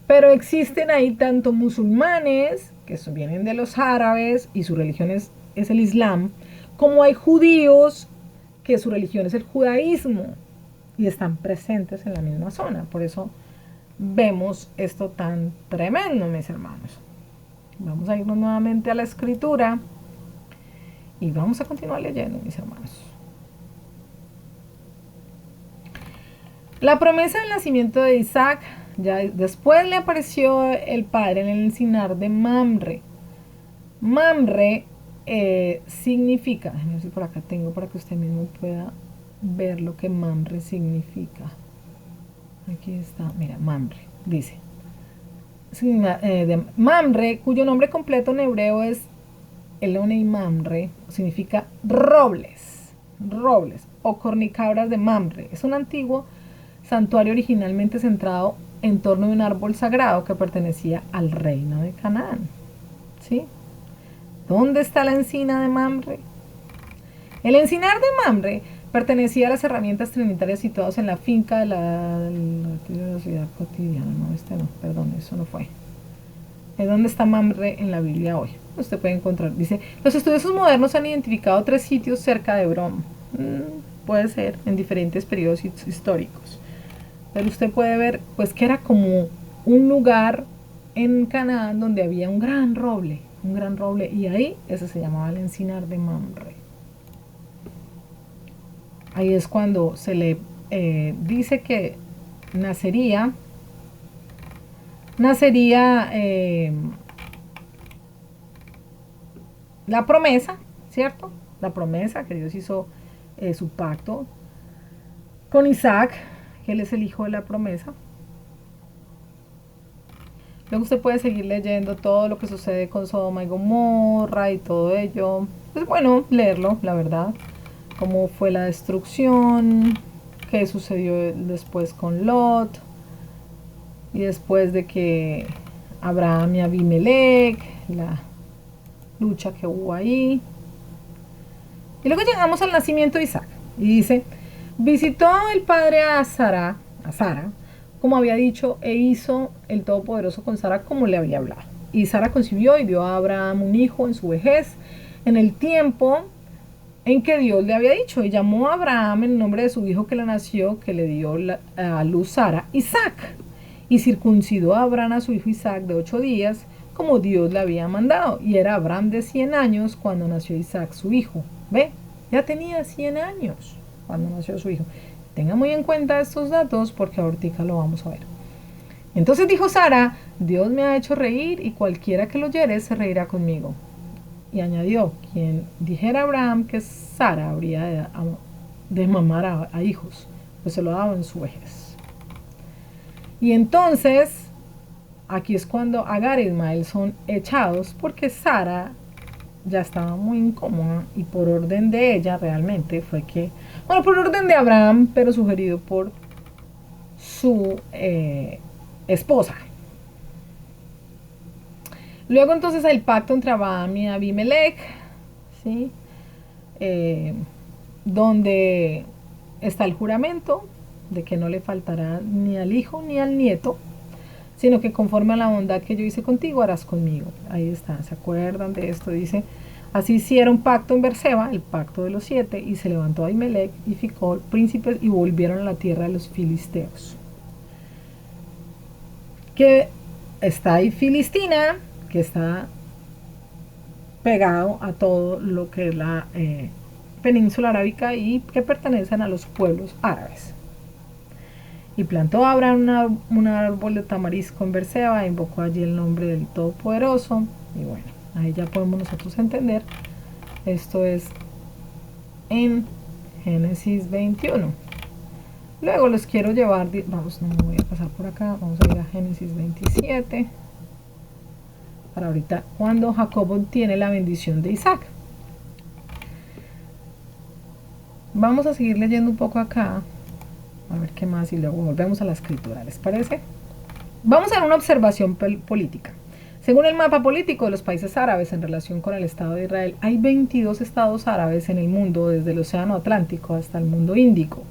Pero existen ahí tanto musulmanes, que vienen de los árabes y su religión es el Islam, como hay judíos, que su religión es el judaísmo y están presentes en la misma zona. Por eso vemos esto tan tremendo, mis hermanos. Vamos a irnos nuevamente a la escritura y vamos a continuar leyendo, mis hermanos. La promesa del nacimiento de Isaac, ya después le apareció el padre en el encinar de Mamre. Mamre significa, déjame ver si por acá tengo para que usted mismo pueda ver lo que Mamre significa. Aquí está, mira, Mamre, dice. De Mamre, cuyo nombre completo en hebreo es Elonei Mamre, significa robles o cornicabras de Mamre. Es un antiguo santuario originalmente centrado en torno de un árbol sagrado que pertenecía al reino de Canaán. ¿Sí? ¿Dónde está la encina de Mamre? El encinar de Mamre pertenecía a las herramientas trinitarias situadas en la finca de la ciudad cotidiana. No, perdón, eso no fue. ¿Dónde está Mamre en la Biblia hoy? Usted puede encontrar, dice, los estudiosos modernos han identificado 3 sitios cerca de Hebrón. Puede ser, en diferentes periodos históricos. Pero usted puede ver, pues, que era como un lugar en Canaán donde había un gran roble, y ahí ese se llamaba el encinar de Mamre. Ahí es cuando se le dice que nacería la promesa, ¿cierto? La promesa que Dios hizo su pacto con Isaac, que él es el hijo de la promesa. Luego usted puede seguir leyendo todo lo que sucede con Sodoma y Gomorra y todo ello. Es bueno leerlo, la verdad. Cómo fue la destrucción, qué sucedió después con Lot, y después de que Abraham y Abimelech, la lucha que hubo ahí. Y luego llegamos al nacimiento de Isaac. Y dice, visitó el padre a Sara, como había dicho, e hizo el Todopoderoso con Sara como le había hablado. Y Sara concibió y dio a Abraham un hijo en su vejez, en el tiempo en que Dios le había dicho, y llamó a Abraham en nombre de su hijo que le nació, que le dio a luz Sara, Isaac. Y circuncidó a Abraham a su hijo Isaac de 8 días, como Dios le había mandado. Y era Abraham de 100 años cuando nació Isaac su hijo. ¿Ve? Ya tenía 100 años cuando nació su hijo. Tenga muy en cuenta estos datos porque ahorita lo vamos a ver. Entonces dijo Sara, Dios me ha hecho reír y cualquiera que lo oyere se reirá conmigo. Y añadió, quien dijera a Abraham que Sara habría de mamar a hijos, pues se lo daba en su vejez. Y entonces, aquí es cuando Agar y Ismael son echados porque Sara ya estaba muy incómoda y por orden de ella realmente fue que, bueno, por orden de Abraham, pero sugerido por su esposa. Luego entonces el pacto entre Abraham y Abimelech, ¿sí? Donde está el juramento de que no le faltará ni al hijo ni al nieto, sino que conforme a la bondad que yo hice contigo harás conmigo. Ahí está, ¿se acuerdan de esto? Dice, así hicieron pacto en Berseba, el pacto de los 7, y se levantó Abimelech y Ficol, príncipes, y volvieron a la tierra de los filisteos. Que está ahí Filistina, que está pegado a todo lo que es la península arábica y que pertenecen a los pueblos árabes. Y plantó Abraham un árbol de tamarisco en Berseba, e invocó allí el nombre del Todopoderoso. Y bueno, ahí ya podemos nosotros entender. Esto es en Génesis 21. Luego los quiero llevar, vamos, no me voy a pasar por acá, vamos a ir a Génesis 27, para ahorita, cuando Jacob obtiene la bendición de Isaac. Vamos a seguir leyendo un poco acá, a ver qué más, y luego volvemos a la escritura, ¿les parece? Vamos a ver una observación política. Según el mapa político de los países árabes en relación con el Estado de Israel, hay 22 estados árabes en el mundo, desde el Océano Atlántico hasta el mundo Índico,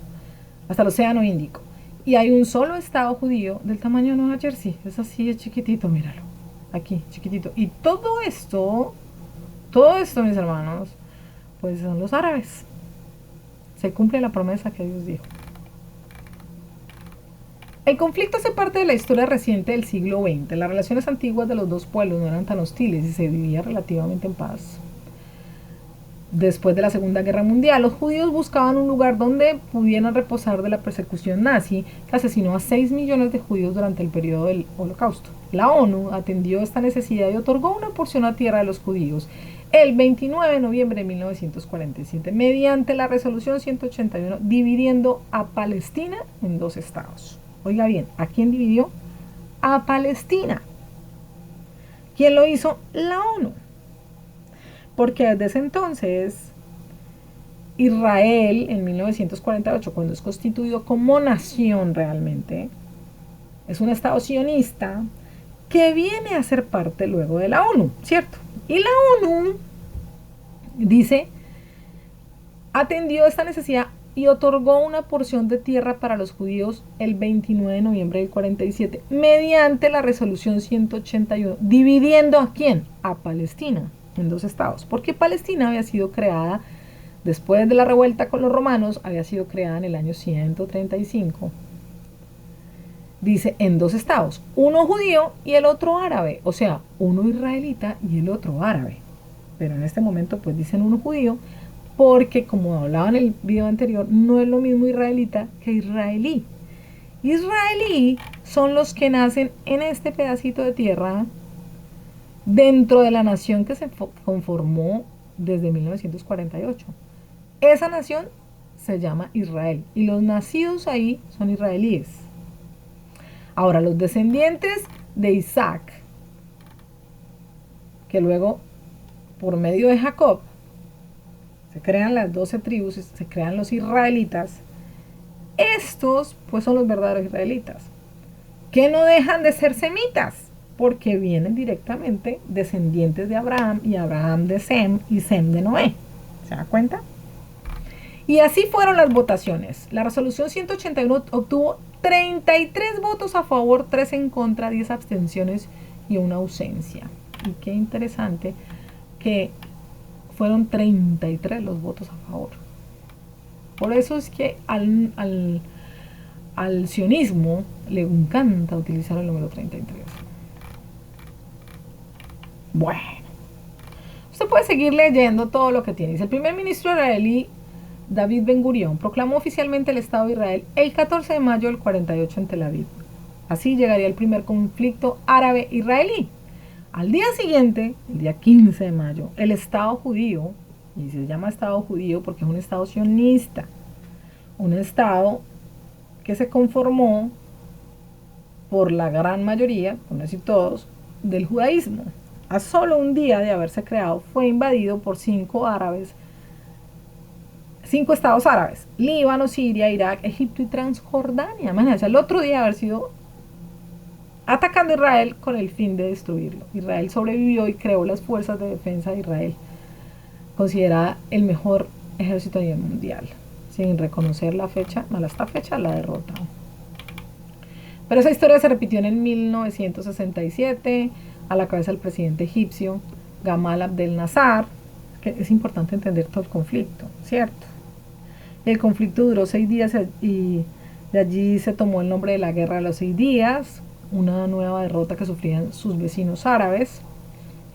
hasta el Océano Índico. Y hay un solo estado judío del tamaño de Nueva Jersey. Es así, es chiquitito, míralo. Aquí, chiquitito. Y todo esto, mis hermanos, pues son los árabes. Se cumple la promesa que Dios dijo. El conflicto hace parte de la historia reciente del siglo XX. Las relaciones antiguas de los dos pueblos no eran tan hostiles y se vivía relativamente en paz. Después de la Segunda Guerra Mundial, los judíos buscaban un lugar donde pudieran reposar de la persecución nazi que asesinó a 6 millones de judíos durante el periodo del Holocausto. La ONU atendió esta necesidad y otorgó una porción a tierra de los judíos el 29 de noviembre de 1947 mediante la resolución 181, dividiendo a Palestina en dos estados. Oiga bien, ¿a quién dividió? A Palestina. ¿Quién lo hizo? La ONU. Porque desde ese entonces, Israel, en 1948, cuando es constituido como nación realmente, es un estado sionista que viene a ser parte luego de la ONU, ¿cierto? Y la ONU dice, atendió esta necesidad y otorgó una porción de tierra para los judíos el 29 de noviembre del 47 mediante la resolución 181, dividiendo ¿a quién? A Palestina en dos estados, porque Palestina había sido creada después de la revuelta con los romanos, había sido creada en el año 135. Dice en dos estados, uno judío y el otro árabe, o sea, uno israelita y el otro árabe. Pero en este momento pues dicen uno judío, porque como hablaba en el video anterior, no es lo mismo israelita que israelí. Israelí son los que nacen en este pedacito de tierra dentro de la nación que se conformó desde 1948. Esa nación se llama Israel y los nacidos ahí son israelíes. Ahora, los descendientes de Isaac, que luego, por medio de Jacob, se crean las 12 tribus, se crean los israelitas. Estos, pues, son los verdaderos israelitas, que no dejan de ser semitas, porque vienen directamente descendientes de Abraham, y Abraham de Sem, y Sem de Noé. ¿Se da cuenta? Y así fueron las votaciones. La resolución 181 obtuvo 33 votos a favor, 3 en contra, 10 abstenciones y una ausencia. Y qué interesante que fueron 33 los votos a favor. Por eso es que al sionismo le encanta utilizar el número 33. Bueno, usted puede seguir leyendo todo lo que tiene. Dice, el primer ministro israelí David Ben Gurión proclamó oficialmente el Estado de Israel el 14 de mayo del 48 en Tel Aviv. Así llegaría el primer conflicto árabe-israelí. Al día siguiente, el día 15 de mayo, el Estado judío, y se llama Estado judío porque es un Estado sionista, un Estado que se conformó por la gran mayoría, por no decir todos, del judaísmo. A solo un día de haberse creado, fue invadido por 5 estados árabes: Líbano, Siria, Irak, Egipto y Transjordania. Imagínense, el otro día haber sido atacando a Israel con el fin de destruirlo. Israel sobrevivió y creó las fuerzas de defensa de Israel, considerada el mejor ejército a nivel mundial, sin reconocer la fecha, mal hasta fecha la derrota. Pero esa historia se repitió en el 1967 a la cabeza del presidente egipcio Gamal Abdel Nasser, que es importante entender todo el conflicto, ¿cierto? El conflicto duró 6 días y de allí se tomó el nombre de la Guerra de los 6 días, una nueva derrota que sufrían sus vecinos árabes,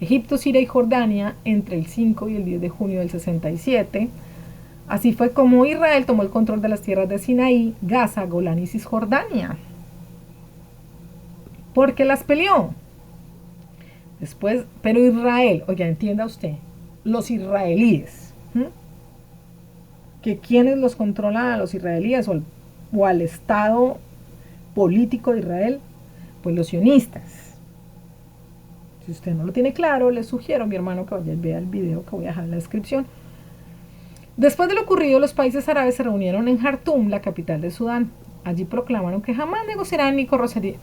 Egipto, Siria y Jordania, entre el 5 y el 10 de junio del 67. Así fue como Israel tomó el control de las tierras de Sinaí, Gaza, Golán y Cisjordania. Porque las peleó. Después, pero Israel, oiga, entienda usted, los israelíes, que quienes los controlan a los israelíes, o o al Estado político de Israel? Pues los sionistas. Si usted no lo tiene claro, le sugiero a mi hermano que vaya y vea el video que voy a dejar en la descripción. Después de lo ocurrido, los países árabes se reunieron en Jartum, la capital de Sudán. Allí proclamaron que jamás negociarán ni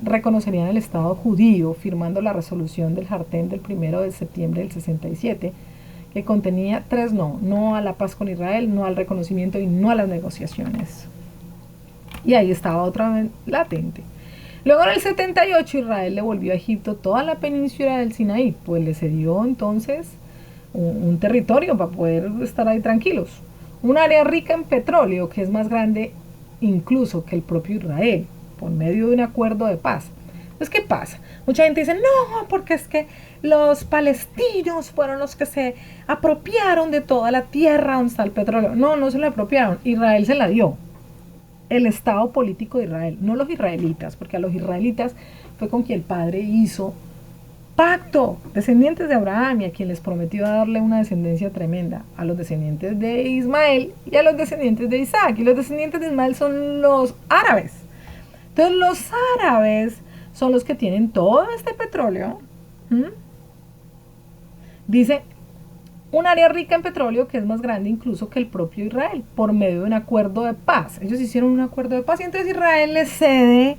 reconocerían el Estado judío, firmando la resolución del Jartem del 1 de septiembre del 67, que contenía 3 no: no a la paz con Israel, no al reconocimiento y no a las negociaciones. Y ahí estaba otra vez latente. Luego en el 78 Israel le volvió a Egipto toda la península del Sinaí, pues le cedió entonces un territorio para poder estar ahí tranquilos. Un área rica en petróleo que es más grande incluso que el propio Israel, por medio de un acuerdo de paz. Entonces, ¿qué pasa? Mucha gente dice, no, porque es que los palestinos fueron los que se apropiaron de toda la tierra donde está el petróleo. No, no se la apropiaron, Israel se la dio. El Estado político de Israel, no los israelitas, porque a los israelitas fue con quien el padre hizo pacto, descendientes de Abraham, y a quien les prometió darle una descendencia tremenda, a los descendientes de Ismael y a los descendientes de Isaac. Y los descendientes de Ismael son los árabes. Entonces los árabes son los que tienen todo este petróleo. Dice, un área rica en petróleo que es más grande incluso que el propio Israel, por medio de un acuerdo de paz. Ellos hicieron un acuerdo de paz y entonces Israel les cede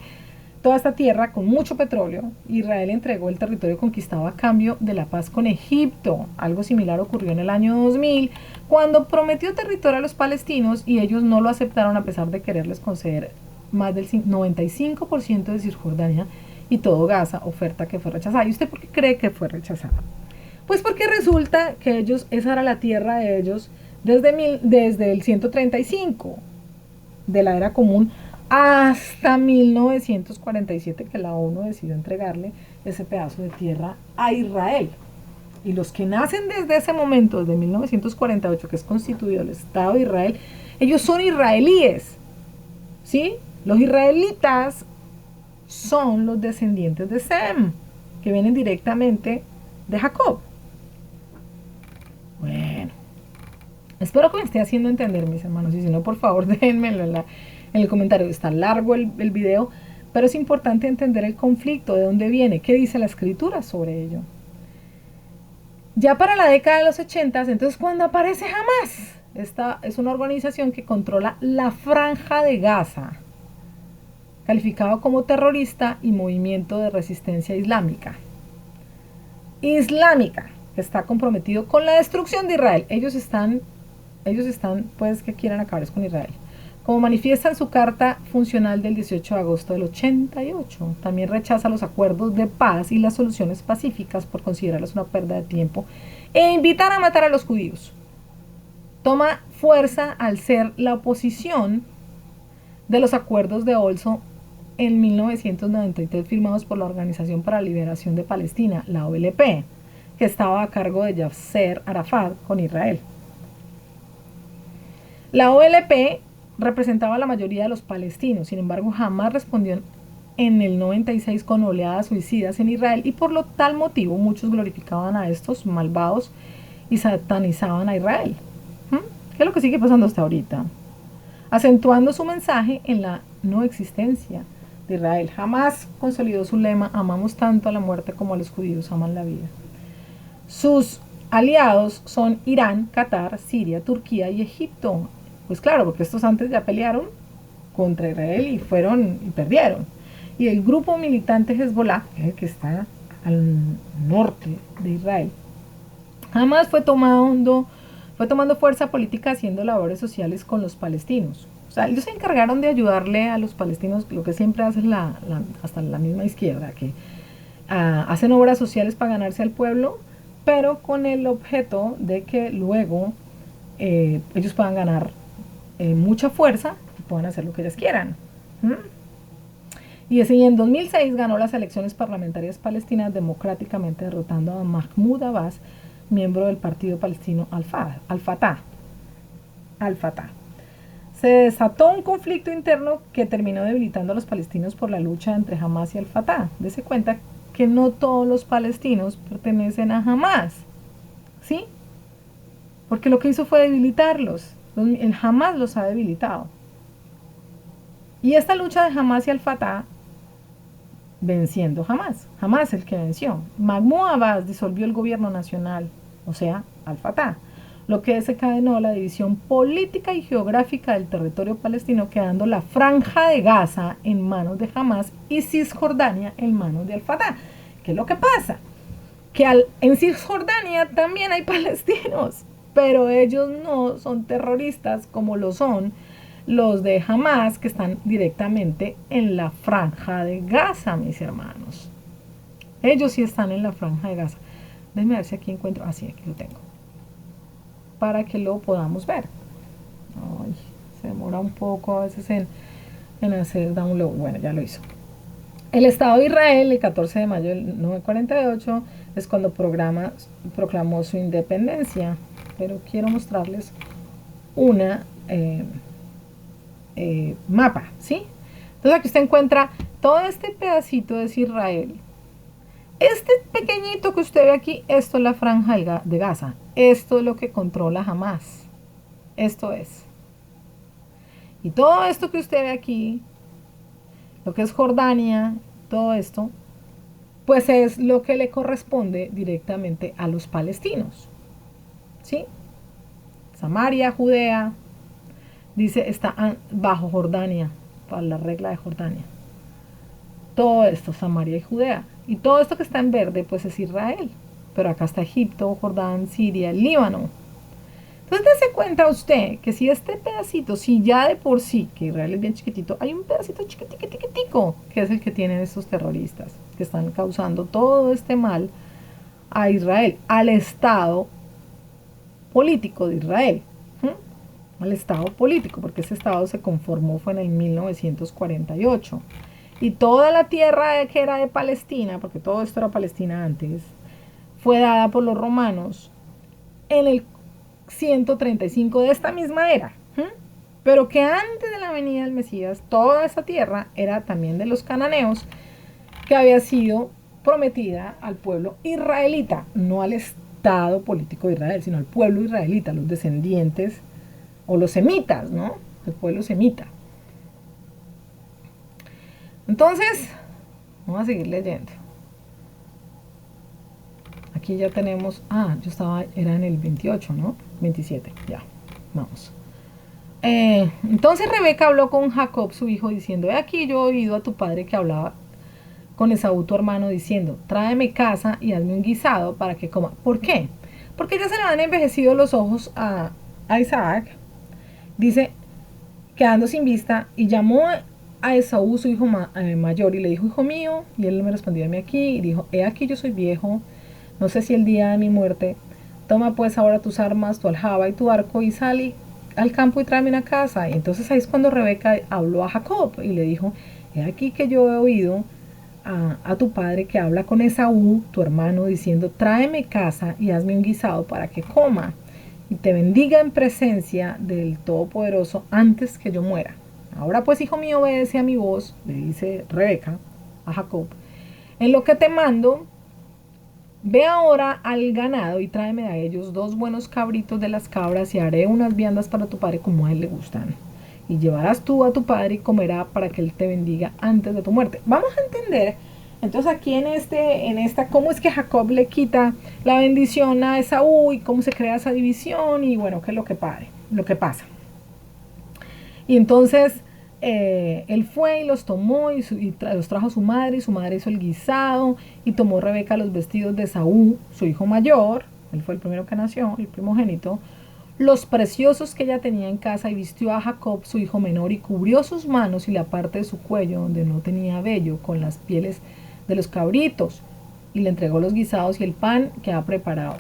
toda esta tierra con mucho petróleo. Israel entregó el territorio conquistado a cambio de la paz con Egipto. Algo similar ocurrió en el año 2000, cuando prometió territorio a los palestinos y ellos no lo aceptaron a pesar de quererles conceder más del 95% de Cisjordania y todo Gaza, oferta que fue rechazada. ¿Y usted por qué cree que fue rechazada? Pues porque resulta que ellos, esa era la tierra de ellos desde el 135 de la era común hasta 1947, que la ONU decidió entregarle ese pedazo de tierra a Israel. Y los que nacen desde ese momento, desde 1948, que es constituido el Estado de Israel, ellos son israelíes, ¿sí? Los israelitas son los descendientes de Sem, que vienen directamente de Jacob. Bueno, espero que me esté haciendo entender, mis hermanos, y si no, por favor, déjenmelo en el comentario. Está largo el video, pero es importante entender el conflicto, de dónde viene, qué dice la escritura sobre ello. Ya para la década de los 80, entonces cuando aparece Hamas, esta es una organización que controla la Franja de Gaza, calificado como terrorista y movimiento de resistencia islámica, que está comprometido con la destrucción de Israel. Ellos están pues, que quieren acabar con Israel. Como manifiesta en su carta funcional del 18 de agosto del 88, también rechaza los acuerdos de paz y las soluciones pacíficas por considerarlos una pérdida de tiempo e invitar a matar a los judíos. Toma fuerza al ser la oposición de los acuerdos de Oslo en 1993 firmados por la Organización para la Liberación de Palestina, la OLP, que estaba a cargo de Yasser Arafat con Israel. La OLP representaba a la mayoría de los palestinos, sin embargo jamás respondió en el 96 con oleadas suicidas en Israel y por lo tal motivo muchos glorificaban a estos malvados y satanizaban a Israel. ¿Qué es lo que sigue pasando hasta ahorita? Acentuando su mensaje en la no existencia de Israel. Jamás consolidó su lema, amamos tanto a la muerte como a los judíos aman la vida. Sus aliados son Irán, Qatar, Siria, Turquía y Egipto. Pues claro, porque estos antes ya pelearon contra Israel y perdieron. Y el grupo militante Hezbollah, que es el que está al norte de Israel, jamás fue tomando fuerza política haciendo labores sociales con los palestinos. O sea, ellos se encargaron de ayudarle a los palestinos, lo que siempre hace hasta la misma izquierda, que hacen obras sociales para ganarse al pueblo, pero con el objeto de que luego ellos puedan ganar mucha fuerza y puedan hacer lo que ellos quieran. Y en 2006 ganó las elecciones parlamentarias palestinas democráticamente derrotando a Mahmoud Abbas, miembro del partido palestino Al-Fatah. Se desató un conflicto interno que terminó debilitando a los palestinos por la lucha entre Hamas y Al-Fatah. Dese cuenta que no todos los palestinos pertenecen a Hamas, ¿sí? Porque lo que hizo fue debilitarlos. El Hamas los ha debilitado. Y esta lucha de Hamás y al-Fatah venciendo Hamás el que venció. Mahmoud Abbas disolvió el gobierno nacional, o sea, al-Fatah, lo que desencadenó la división política y geográfica del territorio palestino, quedando la franja de Gaza en manos de Hamás y Cisjordania en manos de al-Fatah. ¿Qué es lo que pasa? Que en Cisjordania también hay palestinos, pero ellos no son terroristas como lo son los de Hamás, que están directamente en la franja de Gaza, mis hermanos. Ellos sí están en la franja de Gaza. Déjenme ver si aquí encuentro. Ah, sí, aquí lo tengo. Para que lo podamos ver. Ay, se demora un poco a veces en hacer download. Bueno, ya lo hizo. El Estado de Israel, el 14 de mayo del 1948, es cuando proclamó su independencia. Pero quiero mostrarles una mapa, ¿sí? Entonces aquí usted encuentra todo este pedacito de Israel. Este pequeñito que usted ve aquí, esto es la franja de Gaza. Esto es lo que controla Hamás. Esto es. Y todo esto que usted ve aquí, lo que es Jordania, todo esto, pues es lo que le corresponde directamente a los palestinos. ¿Sí? Samaria, Judea, dice, está bajo Jordania, para la regla de Jordania. Todo esto, Samaria y Judea. Y todo esto que está en verde, pues es Israel. Pero acá está Egipto, Jordán, Siria, el Líbano. Entonces, dése cuenta usted que si este pedacito, si ya de por sí, que Israel es bien chiquitito, hay un pedacito chiquitico, que es el que tienen estos terroristas, que están causando todo este mal a Israel, al Estado político de Israel. Al Estado político, porque ese Estado se conformó fue en el 1948. Y toda la tierra que era de Palestina, porque todo esto era Palestina antes, fue dada por los romanos en el 135 de esta misma era. Pero que antes de la venida del Mesías, toda esa tierra era también de los cananeos, que había sido prometida al pueblo israelita, no al Estado político de Israel, sino al pueblo israelita, los descendientes o los semitas, ¿no? El pueblo semita. Entonces, vamos a seguir leyendo. Aquí ya tenemos, era en el 28, ¿no? 27, ya, vamos. Entonces Rebeca habló con Jacob, su hijo, diciendo, he aquí yo he oído a tu padre que hablaba con Esaú, tu hermano, diciendo, tráeme casa y hazme un guisado para que coma. ¿Por qué? Porque ya se le han envejecido los ojos a Isaac, dice, quedando sin vista, y llamó a Esaú, su hijo mayor, y le dijo, hijo mío, y él me respondió, heme aquí, y dijo, he aquí yo soy viejo, no sé si el día de mi muerte, toma pues ahora tus armas, tu aljaba y tu arco, y sal al campo y tráeme una casa. Y entonces ahí es cuando Rebeca habló a Jacob, y le dijo, he aquí que yo he oído a tu padre que habla con Esaú, tu hermano, diciendo, tráeme casa y hazme un guisado para que coma, y te bendiga en presencia del Todopoderoso antes que yo muera. Ahora pues, hijo mío, obedece a mi voz, le dice Rebeca a Jacob, en lo que te mando, ve ahora al ganado y tráeme a ellos 2 buenos cabritos de las cabras, y haré unas viandas para tu padre como a él le gustan. Y llevarás tú a tu padre y comerá para que él te bendiga antes de tu muerte. Vamos a entender, entonces aquí en esta, cómo es que Jacob le quita la bendición a Esaú y cómo se crea esa división y bueno, qué es lo que pasa. Y entonces él fue y los tomó y los trajo a su madre, y su madre hizo el guisado, y tomó Rebeca los vestidos de Esaú, su hijo mayor, él fue el primero que nació, el primogénito, los preciosos que ella tenía en casa, y vistió a Jacob, su hijo menor, y cubrió sus manos y la parte de su cuello donde no tenía vello con las pieles de los cabritos, y le entregó los guisados y el pan que ha preparado.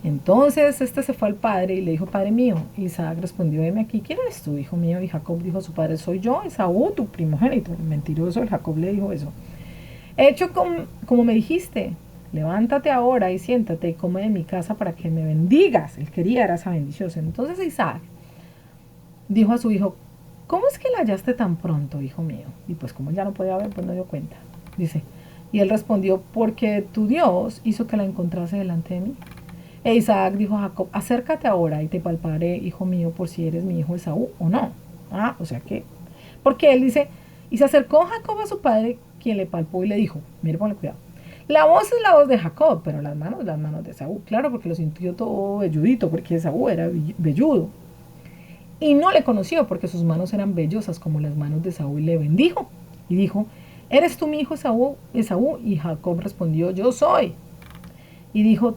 Entonces este se fue al padre y le dijo, padre mío. Isaac respondió, heme aquí, ¿quién eres tú, hijo mío? Y Jacob dijo a su padre, soy yo, Esaú, tu primogénito. Mentiroso, el Jacob le dijo eso. He hecho como me dijiste, levántate ahora y siéntate y come de mi casa para que me bendigas. Él quería era esa bendición. Entonces Isaac dijo a su hijo, ¿cómo es que la hallaste tan pronto, hijo mío? Y pues como ya no podía ver, pues no dio cuenta. Dice, y él respondió, porque tu Dios hizo que la encontrase delante de mí. E Isaac dijo a Jacob, acércate ahora y te palparé, hijo mío, por si eres mi hijo Esaú o no. O sea que, porque él dice, Y se acercó Jacob a su padre, quien le palpó y le dijo, mire, ponle cuidado. La voz es la voz de Jacob, pero las manos de Esaú. Claro, porque lo sintió todo velludito, porque Esaú era velludo. Y no le conoció, porque sus manos eran vellosas como las manos de Esaú, y le bendijo. Y dijo, ¿eres tú mi hijo Esaú? Y Jacob respondió, yo soy. Y dijo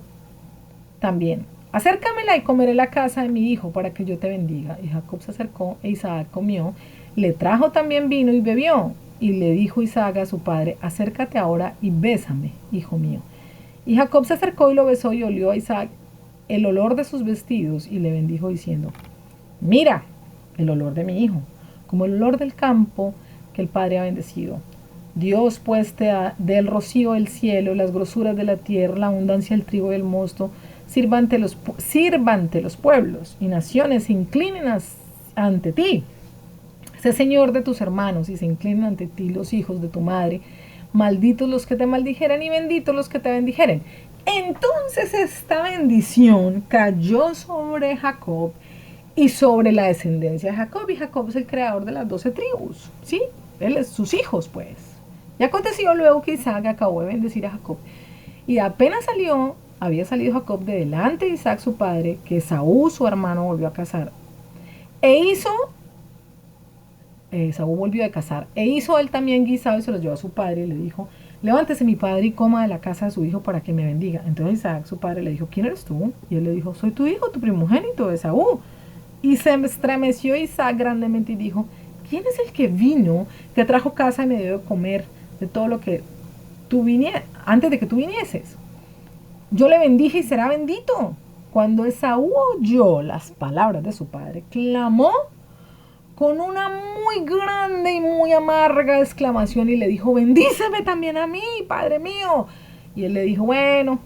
también, acércamela y comeré la casa de mi hijo para que yo te bendiga. Y Jacob se acercó e Isaac comió, le trajo también vino y bebió. Y le dijo Isaac a su padre, acércate ahora y bésame, hijo mío. Y Jacob se acercó y lo besó y olió a Isaac el olor de sus vestidos y le bendijo diciendo, mira el olor de mi hijo, como el olor del campo que el Padre ha bendecido. Dios pues te da del rocío del cielo, las grosuras de la tierra, la abundancia del trigo y el mosto, sírvante los pueblos y naciones se inclinen ante ti. Sé Señor de tus hermanos y se inclinen ante ti los hijos de tu madre. Malditos los que te maldijeren y benditos los que te bendijeren. Entonces esta bendición cayó sobre Jacob y sobre la descendencia de Jacob. Y Jacob es el creador de las 12 tribus, ¿sí? Él es sus hijos, pues. Y aconteció luego que Isaac acabó de bendecir a Jacob. Y apenas había salido Jacob de delante de Isaac su padre, que Esaú su hermano volvió a casar. Esaú volvió a casar. E hizo él también guisado y se los llevó a su padre y le dijo, levántese mi padre y coma de la casa de su hijo para que me bendiga. Entonces Isaac su padre le dijo, ¿quién eres tú? Y él le dijo, soy tu hijo, tu primogénito, Esaú. Y se estremeció Isaac grandemente y dijo, ¿quién es el que vino, que trajo casa y me dio de comer de todo lo que tú antes de que tú vinieses? Yo le bendije y será bendito. Cuando Esaú oyó las palabras de su padre, clamó con una muy grande y muy amarga exclamación y le dijo, bendíceme también a mí, padre mío. Y él le dijo, bueno,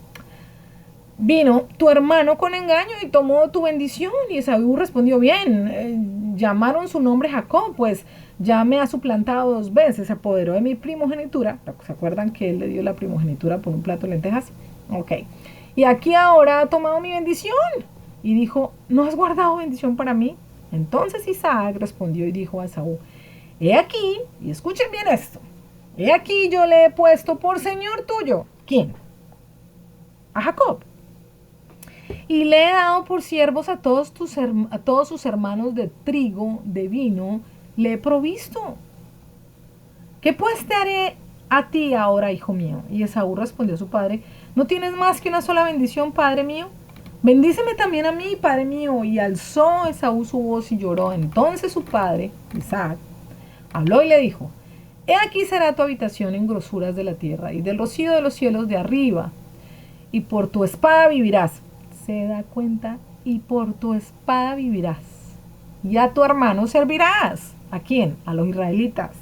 vino tu hermano con engaño y tomó tu bendición. Y Esaú respondió, bien, llamaron su nombre Jacob, pues ya me ha suplantado 2 veces, se apoderó de mi primogenitura. ¿Se acuerdan que él le dio la primogenitura por un plato de lentejas? Ok. Y aquí ahora ha tomado mi bendición. Y dijo, ¿no has guardado bendición para mí? Entonces Isaac respondió y dijo a Esaú, he aquí, y escuchen bien esto, he aquí yo le he puesto por señor tuyo. ¿Quién? A Jacob. Y le he dado por siervos a todos sus hermanos de trigo, de vino, le he provisto. ¿Qué pues te haré a ti ahora, hijo mío? Y Esaú respondió a su padre, ¿no tienes más que una sola bendición, padre mío? Bendíceme también a mí, padre mío. Y alzó Esaú su voz y lloró. Entonces su padre, Isaac, habló y le dijo, he aquí será tu habitación en grosuras de la tierra y del rocío de los cielos de arriba, y por tu espada vivirás. Se da cuenta, y por tu espada vivirás. Y a tu hermano servirás. ¿A quién? A los israelitas.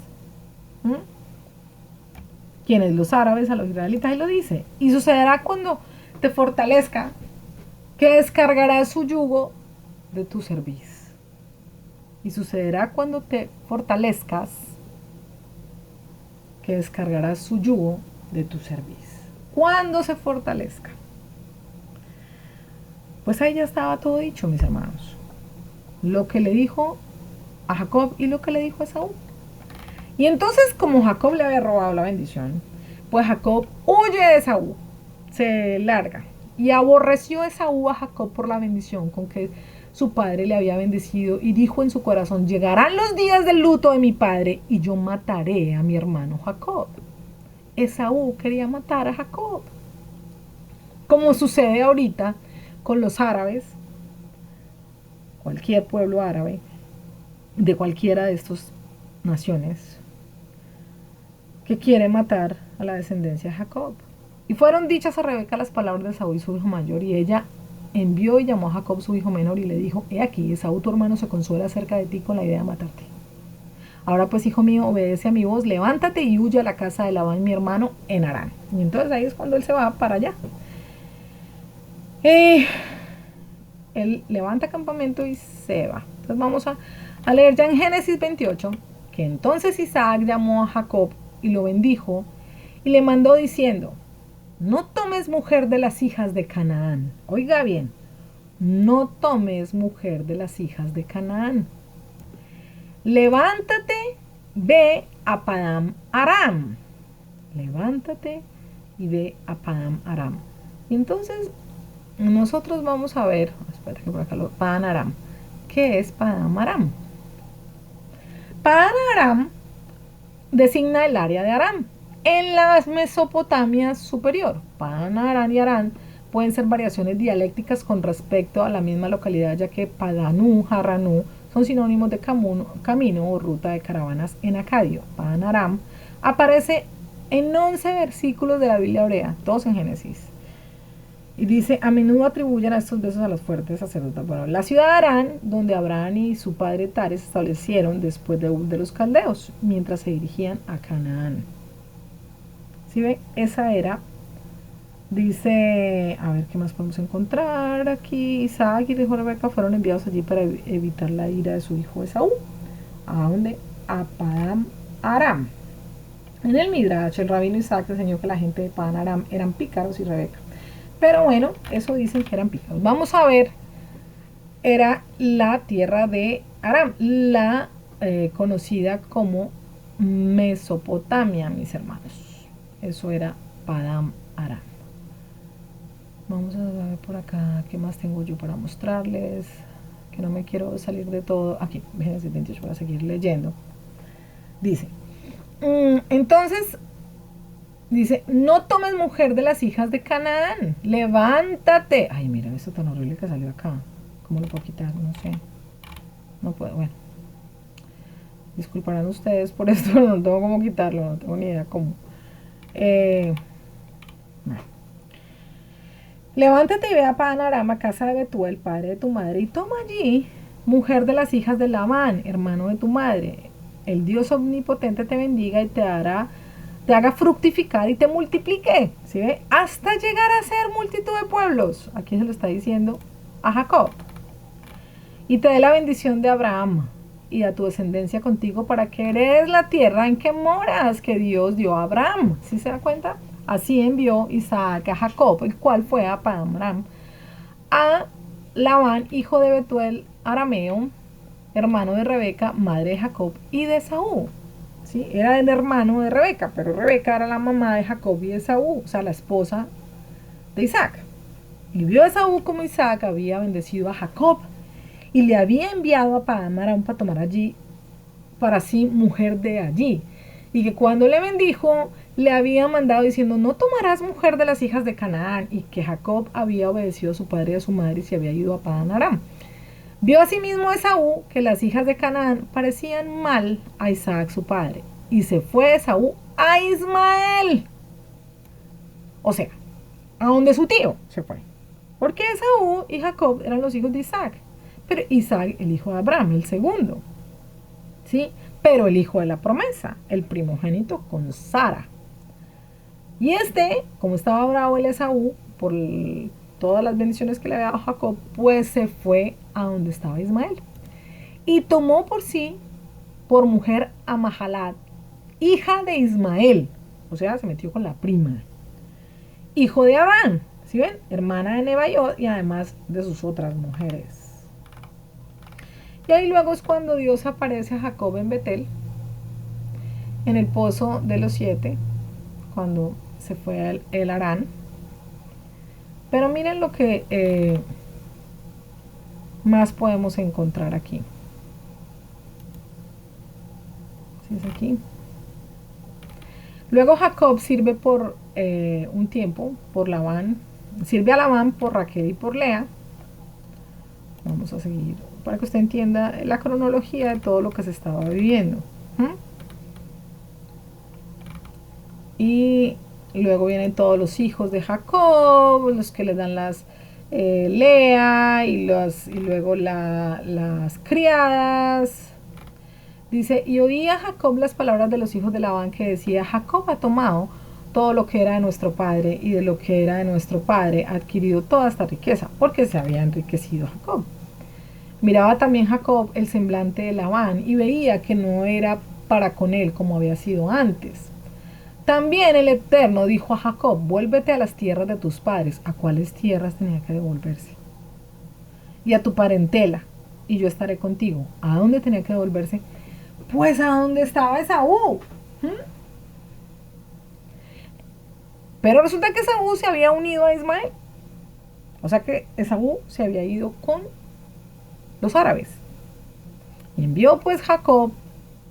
¿Quiénes? Los árabes, a los israelitas, y lo dice. Y sucederá cuando te fortalezca, que descargará su yugo de tu cerviz. Y sucederá cuando te fortalezcas, que descargará su yugo de tu cerviz. Cuando se fortalezca. Pues ahí ya estaba todo dicho, mis hermanos. Lo que le dijo a Jacob y lo que le dijo a Esaú. Y entonces, como Jacob le había robado la bendición, pues Jacob huye de Esaú, se larga. Y aborreció Esaú a Jacob por la bendición con que su padre le había bendecido y dijo en su corazón, llegarán los días del luto de mi padre y yo mataré a mi hermano Jacob. Esaú quería matar a Jacob. Como sucede ahorita con los árabes, cualquier pueblo árabe, de cualquiera de estas naciones, que quiere matar a la descendencia de Jacob. Y fueron dichas a Rebeca las palabras de Esaú y su hijo mayor, y ella envió y llamó a Jacob su hijo menor y le dijo, he aquí, Esaú tu hermano se consuela acerca de ti con la idea de matarte. Ahora pues, hijo mío, obedece a mi voz, levántate y huye a la casa de Labán mi hermano en Harán. Y entonces ahí es cuando él se va para allá. Él levanta campamento y se va. Entonces vamos a leer ya en Génesis 28, que entonces Isaac llamó a Jacob y lo bendijo y le mandó diciendo, no tomes mujer de las hijas de Canaán. Oiga bien, no tomes mujer de las hijas de Canaán. Levántate, ve a Padam Aram. Levántate y ve a Padam Aram. Y entonces nosotros vamos a ver, espérate que por acá Padam Aram. ¿Qué es Padam Aram? Padam Aram designa el área de Aram en la Mesopotamia superior. Padam Aram y Aram pueden ser variaciones dialécticas con respecto a la misma localidad, ya que Padanú, Harranú son sinónimos de camino o ruta de caravanas en acadio. Padam Aram aparece en 11 versículos de la Biblia hebrea, todos en Génesis. Y dice, a menudo atribuyen a estos besos a los fuertes sacerdotes. Bueno, la ciudad de Harán, donde Abraham y su padre Tare se establecieron después de los caldeos, mientras se dirigían a Canaán. ¿Sí ven? Esa era, dice, a ver qué más podemos encontrar aquí. Isaac y Rebeca fueron enviados allí para evitar la ira de su hijo Esaú. ¿A dónde? A Padam Aram. En el Midrash, el rabino Isaac enseñó que la gente de Padam Aram eran pícaros y Rebeca. Pero bueno, eso dicen que eran pícaros. Vamos a ver, era la tierra de Aram, la conocida como Mesopotamia, mis hermanos. Eso era Padam Aram. Vamos a ver por acá, ¿qué más tengo yo para mostrarles? Que no me quiero salir de todo. Aquí, Génesis 28, voy a seguir leyendo. Dice, entonces... Dice, no tomes mujer de las hijas de Canaán, levántate. Ay, miren esto tan horrible que salió acá. ¿Cómo lo puedo quitar? No sé. No puedo, bueno. Disculparán ustedes por esto, pero no tengo cómo quitarlo, no tengo ni idea cómo. Bueno. Levántate y ve a Padán Aram, casa de Betuel, padre de tu madre, y toma allí mujer de las hijas de Labán, hermano de tu madre. El Dios omnipotente te bendiga y te haga fructificar y te multiplique, ¿sí ve? Hasta llegar a ser multitud de pueblos. Aquí se lo está diciendo a Jacob. Y te dé la bendición de Abraham y a tu descendencia contigo para que heredes la tierra en que moras, que Dios dio a Abraham. ¿Sí se da cuenta? Así envió Isaac a Jacob, el cual fue a Padán Aram, a Labán, hijo de Betuel arameo, hermano de Rebeca, madre de Jacob y de Esaú. ¿Sí? Era el hermano de Rebeca, pero Rebeca era la mamá de Jacob y de Esaú, o sea, la esposa de Isaac. Y vio Esaú como Isaac había bendecido a Jacob y le había enviado a Padán Aram para tomar allí para sí mujer de allí. Y que cuando le bendijo, le había mandado diciendo, no tomarás mujer de las hijas de Canaán, y que Jacob había obedecido a su padre y a su madre y se había ido a Padán Aram. Vio asimismo Esaú que las hijas de Canaán parecían mal a Isaac su padre, y se fue Esaú a Ismael. O sea, a donde su tío se fue. Porque Esaú y Jacob eran los hijos de Isaac, pero Isaac el hijo de Abraham, el segundo. ¿Sí? Pero el hijo de la promesa, el primogénito con Sara. Y como estaba bravo el Esaú por todas las bendiciones que le había dado Jacob, pues se fue a donde estaba Ismael. Y tomó por mujer a Mahalat, hija de Ismael. O sea, se metió con la prima. Hijo de Abán, ¿sí ven? Hermana de Nebaiot y además de sus otras mujeres. Y ahí luego es cuando Dios aparece a Jacob en Betel, en el pozo de los 7, cuando se fue el Harán. Pero miren lo que más podemos encontrar aquí. ¿Sí es aquí? Luego Jacob sirve por un tiempo por Labán, sirve a Labán por Raquel y por Lea. Vamos a seguir para que usted entienda la cronología de todo lo que se estaba viviendo. Y luego vienen todos los hijos de Jacob, los que le dan las Lea y luego las criadas. Dice, y oía Jacob las palabras de los hijos de Labán que decía, Jacob ha tomado todo lo que era de nuestro padre y de lo que era de nuestro padre ha adquirido toda esta riqueza, porque se había enriquecido Jacob. Miraba también Jacob el semblante de Labán y veía que no era para con él como había sido antes. También el Eterno dijo a Jacob, vuélvete a las tierras de tus padres. ¿A cuáles tierras tenía que devolverse? Y a tu parentela, y yo estaré contigo. ¿A dónde tenía que devolverse? Pues a dónde estaba Esaú. ¿Mm? Pero resulta que Esaú se había unido a Ismael. O sea que Esaú se había ido con los árabes. Y envió pues Jacob.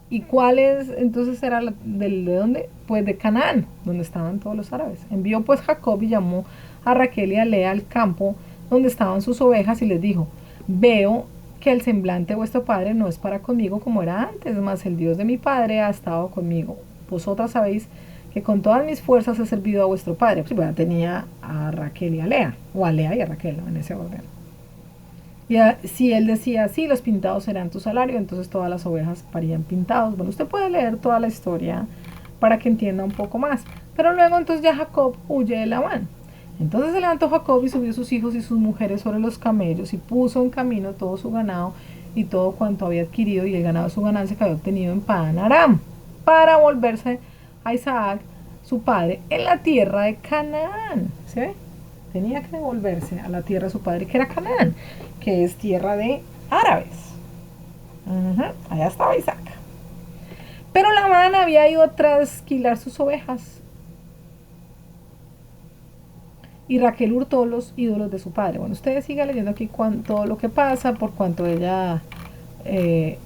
¿Y cuál es? Entonces era ¿de dónde? Pues de Canaán, donde estaban todos los árabes. Envió pues Jacob y llamó a Raquel y a Lea al campo donde estaban sus ovejas y les dijo, veo que el semblante de vuestro padre no es para conmigo como era antes, mas el Dios de mi padre ha estado conmigo. Vosotras sabéis que con todas mis fuerzas he servido a vuestro padre. Pues bueno, tenía a Raquel y a Lea, o a Lea y a Raquel, ¿no? En ese orden. Y si él decía, sí, los pintados serán tu salario, entonces todas las ovejas parían pintados. Bueno, usted puede leer toda la historia para que entienda un poco más. Pero luego entonces ya Jacob huye de Labán. Entonces se levantó Jacob y subió sus hijos y sus mujeres sobre los camellos y puso en camino todo su ganado y todo cuanto había adquirido y el ganado de su ganancia que había obtenido en Padán Aram para volverse a Isaac, su padre, en la tierra de Canaán. ¿Se ve? Tenía que devolverse a la tierra de su padre, que era Canaán, que es tierra de árabes. Allá estaba Isaac. Pero Labán había ido a trasquilar sus ovejas y Raquel hurtó los ídolos de su padre. Bueno, ustedes sigan leyendo aquí todo lo que pasa, por cuanto ella eh,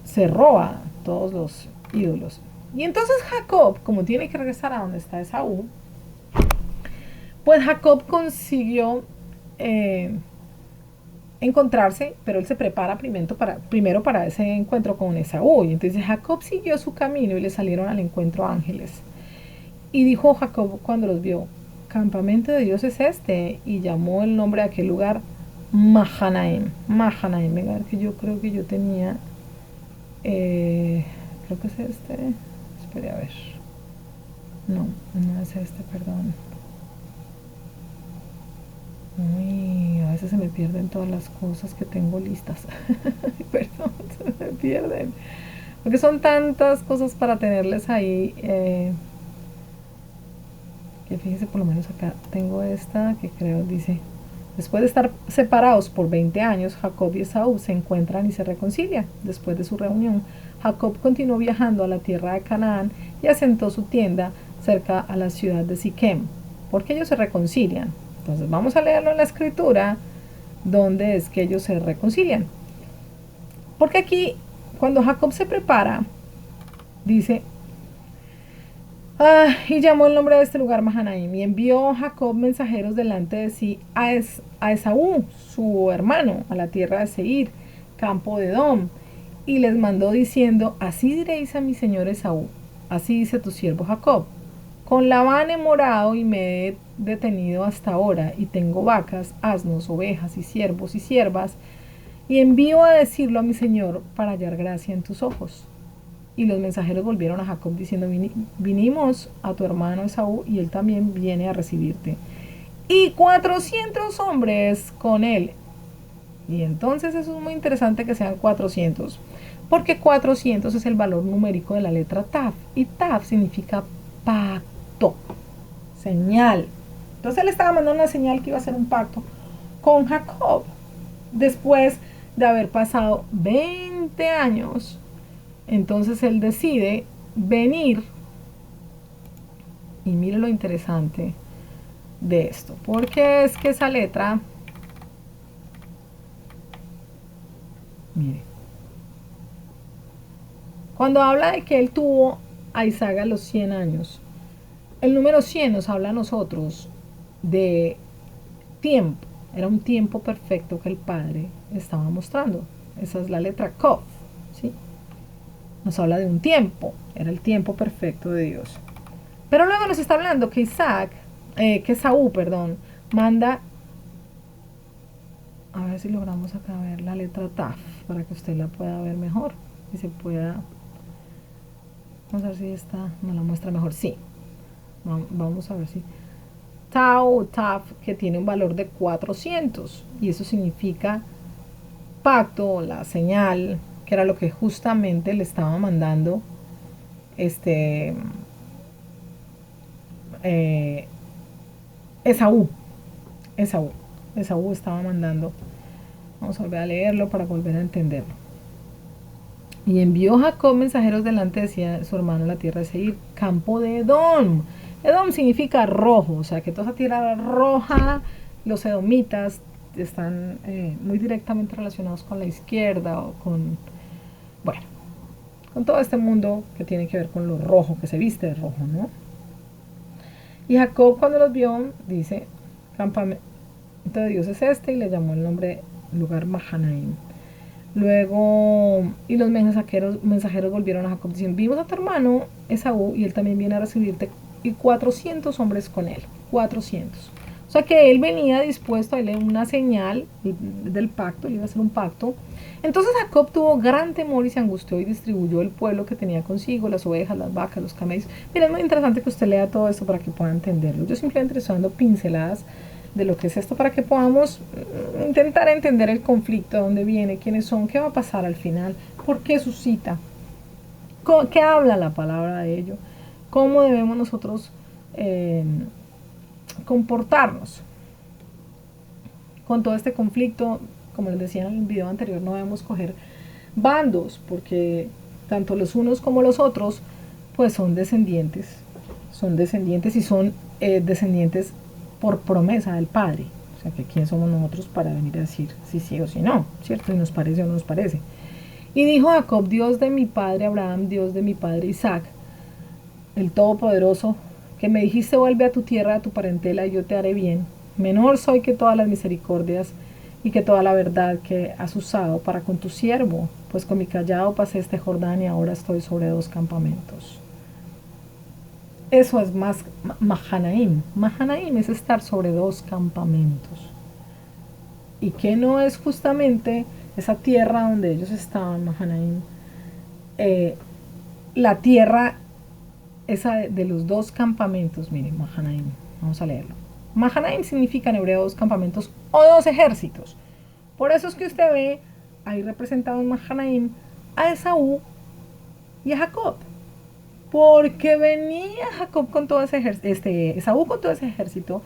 se roba todos los ídolos. Y entonces Jacob, como tiene que regresar a donde está Esaú, pues Jacob consiguió encontrarse, pero él se prepara primero para ese encuentro con Esaú. Y entonces Jacob siguió su camino y le salieron al encuentro ángeles. Y dijo Jacob cuando los vio, campamento de Dios es este, y llamó el nombre de aquel lugar Mahanaim. Mahanaim, venga, que yo creo que yo tenía, creo que es este, espere a ver, no, no es este, perdón. Uy, a veces se me pierden todas las cosas que tengo listas. Perdón, se me pierden. Porque son tantas cosas para tenerles ahí. Que fíjense, por lo menos acá tengo esta que creo dice: después de estar separados por 20 años, Jacob y Esaú se encuentran y se reconcilian. Después de su reunión, Jacob continuó viajando a la tierra de Canaán y asentó su tienda cerca a la ciudad de Siquem, porque ellos se reconcilian. Entonces vamos a leerlo en la escritura, donde es que ellos se reconcilian. Porque aquí, cuando Jacob se prepara, dice, y llamó el nombre de este lugar Mahanaim, y envió Jacob mensajeros delante de sí a Esaú, su hermano, a la tierra de Seir, campo de Edom, y les mandó diciendo, así diréis a mi señor Esaú, así dice tu siervo Jacob, con Labán he morado y me he detenido hasta ahora, y tengo vacas, asnos, ovejas y siervos y siervas, y envío a decirlo a mi señor para hallar gracia en tus ojos. Y los mensajeros volvieron a Jacob diciendo, vinimos a tu hermano Esaú y él también viene a recibirte. Y 400 hombres con él. Y entonces eso es muy interesante que sean 400, porque 400 es el valor numérico de la letra Taf. Y Taf significa pacto, señal. Entonces él estaba mandando una señal que iba a ser un pacto con Jacob. Después de haber pasado 20 años, entonces él decide venir. Y mire lo interesante de esto, porque es que esa letra, mire, cuando habla de que él tuvo a Isaac a los 100 años, el número 100 nos habla a nosotros de tiempo. Era un tiempo perfecto que el Padre estaba mostrando. Esa es la letra Kof, ¿sí? Nos habla de un tiempo. Era el tiempo perfecto de Dios. Pero luego nos está hablando que que Esaú, perdón, manda, a ver si logramos acá ver la letra Taf, para que usted la pueda ver mejor y se pueda, vamos a ver si esta nos la muestra mejor. Sí, vamos a ver si Tau, Taf, que tiene un valor de 400, y eso significa pacto, la señal, que era lo que justamente le estaba mandando eh, Esaú. Esaú estaba mandando. Vamos a volver a leerlo para volver a entenderlo. Y envió Jacob mensajeros delante de su hermano a la tierra de Seir, campo de Edom. Edom significa rojo, o sea que toda esa tierra roja, los edomitas están muy directamente relacionados con la izquierda o con, bueno, con todo este mundo que tiene que ver con lo rojo, que se viste de rojo, ¿no? Y Jacob cuando los vio, dice, campamento de Dios es este, y le llamó el nombre lugar Mahanaim. Luego, y los mensajeros volvieron a Jacob diciendo, vimos a tu hermano Esaú y él también viene a recibirte, y 400 hombres con él, 400. O sea que él venía dispuesto a darle una señal del pacto, le iba a hacer un pacto. Entonces Jacob tuvo gran temor y se angustió y distribuyó el pueblo que tenía consigo, las ovejas, las vacas, los camellos. Mira, es muy interesante que usted lea todo esto para que pueda entenderlo. Yo simplemente estoy dando pinceladas de lo que es esto para que podamos intentar entender el conflicto, de dónde viene, quiénes son, qué va a pasar al final, por qué suscita, qué habla la palabra de ello, cómo debemos nosotros comportarnos con todo este conflicto. Como les decía en el video anterior, no debemos coger bandos porque tanto los unos como los otros pues son descendientes y son descendientes por promesa del Padre. O sea que quién somos nosotros para venir a decir si sí o si no, ¿cierto? Y nos parece o no nos parece. Y dijo Jacob, Dios de mi padre Abraham, Dios de mi padre Isaac, el Todopoderoso, que me dijiste vuelve a tu tierra, a tu parentela, y yo te haré bien. Menor soy que todas las misericordias y que toda la verdad que has usado para con tu siervo, pues con mi callado pasé este Jordán y ahora estoy sobre 2 campamentos. Eso es más Mahanaim. Mahanaim es estar sobre 2 campamentos. Y que no es justamente esa tierra donde ellos estaban, Mahanaim, la tierra esa de los 2 campamentos, miren, Mahanaim, vamos a leerlo. Mahanaim significa en hebreo 2 campamentos o 2 ejércitos. Por eso es que usted ve ahí representado en Mahanaim a Esaú y a Jacob. Porque venía Jacob con todo ese ejército, Esaú con todo ese ejército,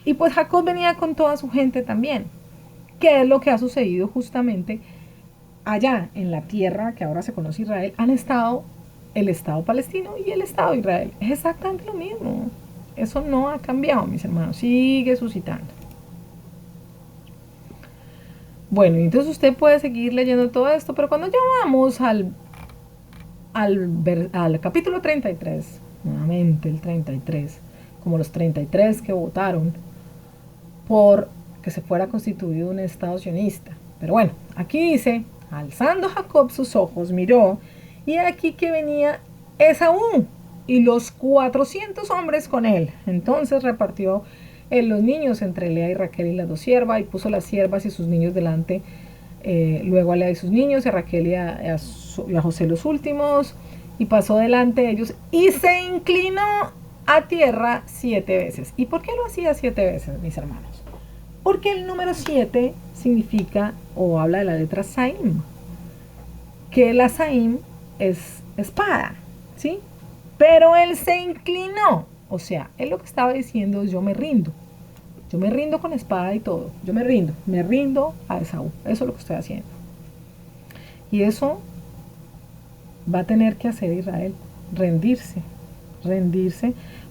y pues Jacob venía con toda su gente también. ¿Qué es lo que ha sucedido justamente allá en la tierra que ahora se conoce Israel? Han estado el Estado palestino y el Estado de Israel. Es exactamente lo mismo. Eso no ha cambiado, mis hermanos. Sigue suscitando. Bueno, entonces usted puede seguir leyendo todo esto, pero cuando ya vamos al capítulo 33, nuevamente el 33, como los 33 que votaron por que se fuera constituido un Estado sionista. Pero bueno, aquí dice, alzando Jacob sus ojos, miró, y aquí que venía Esaú y los 400 hombres con él. Entonces repartió los niños entre Lea y Raquel y las 2 siervas, y puso las siervas y sus niños delante, luego a Lea y sus niños, y a Raquel y a José los últimos, y pasó delante de ellos y se inclinó a tierra 7 veces. ¿Y por qué lo hacía 7 veces, mis hermanos? Porque el número 7 significa o habla de la letra Saim, que la Saim es espada, ¿sí? Pero él se inclinó, o sea, él lo que estaba diciendo es yo me rindo con espada y todo, yo me rindo a Esaú, eso es lo que estoy haciendo. Y eso va a tener que hacer Israel, rendirse,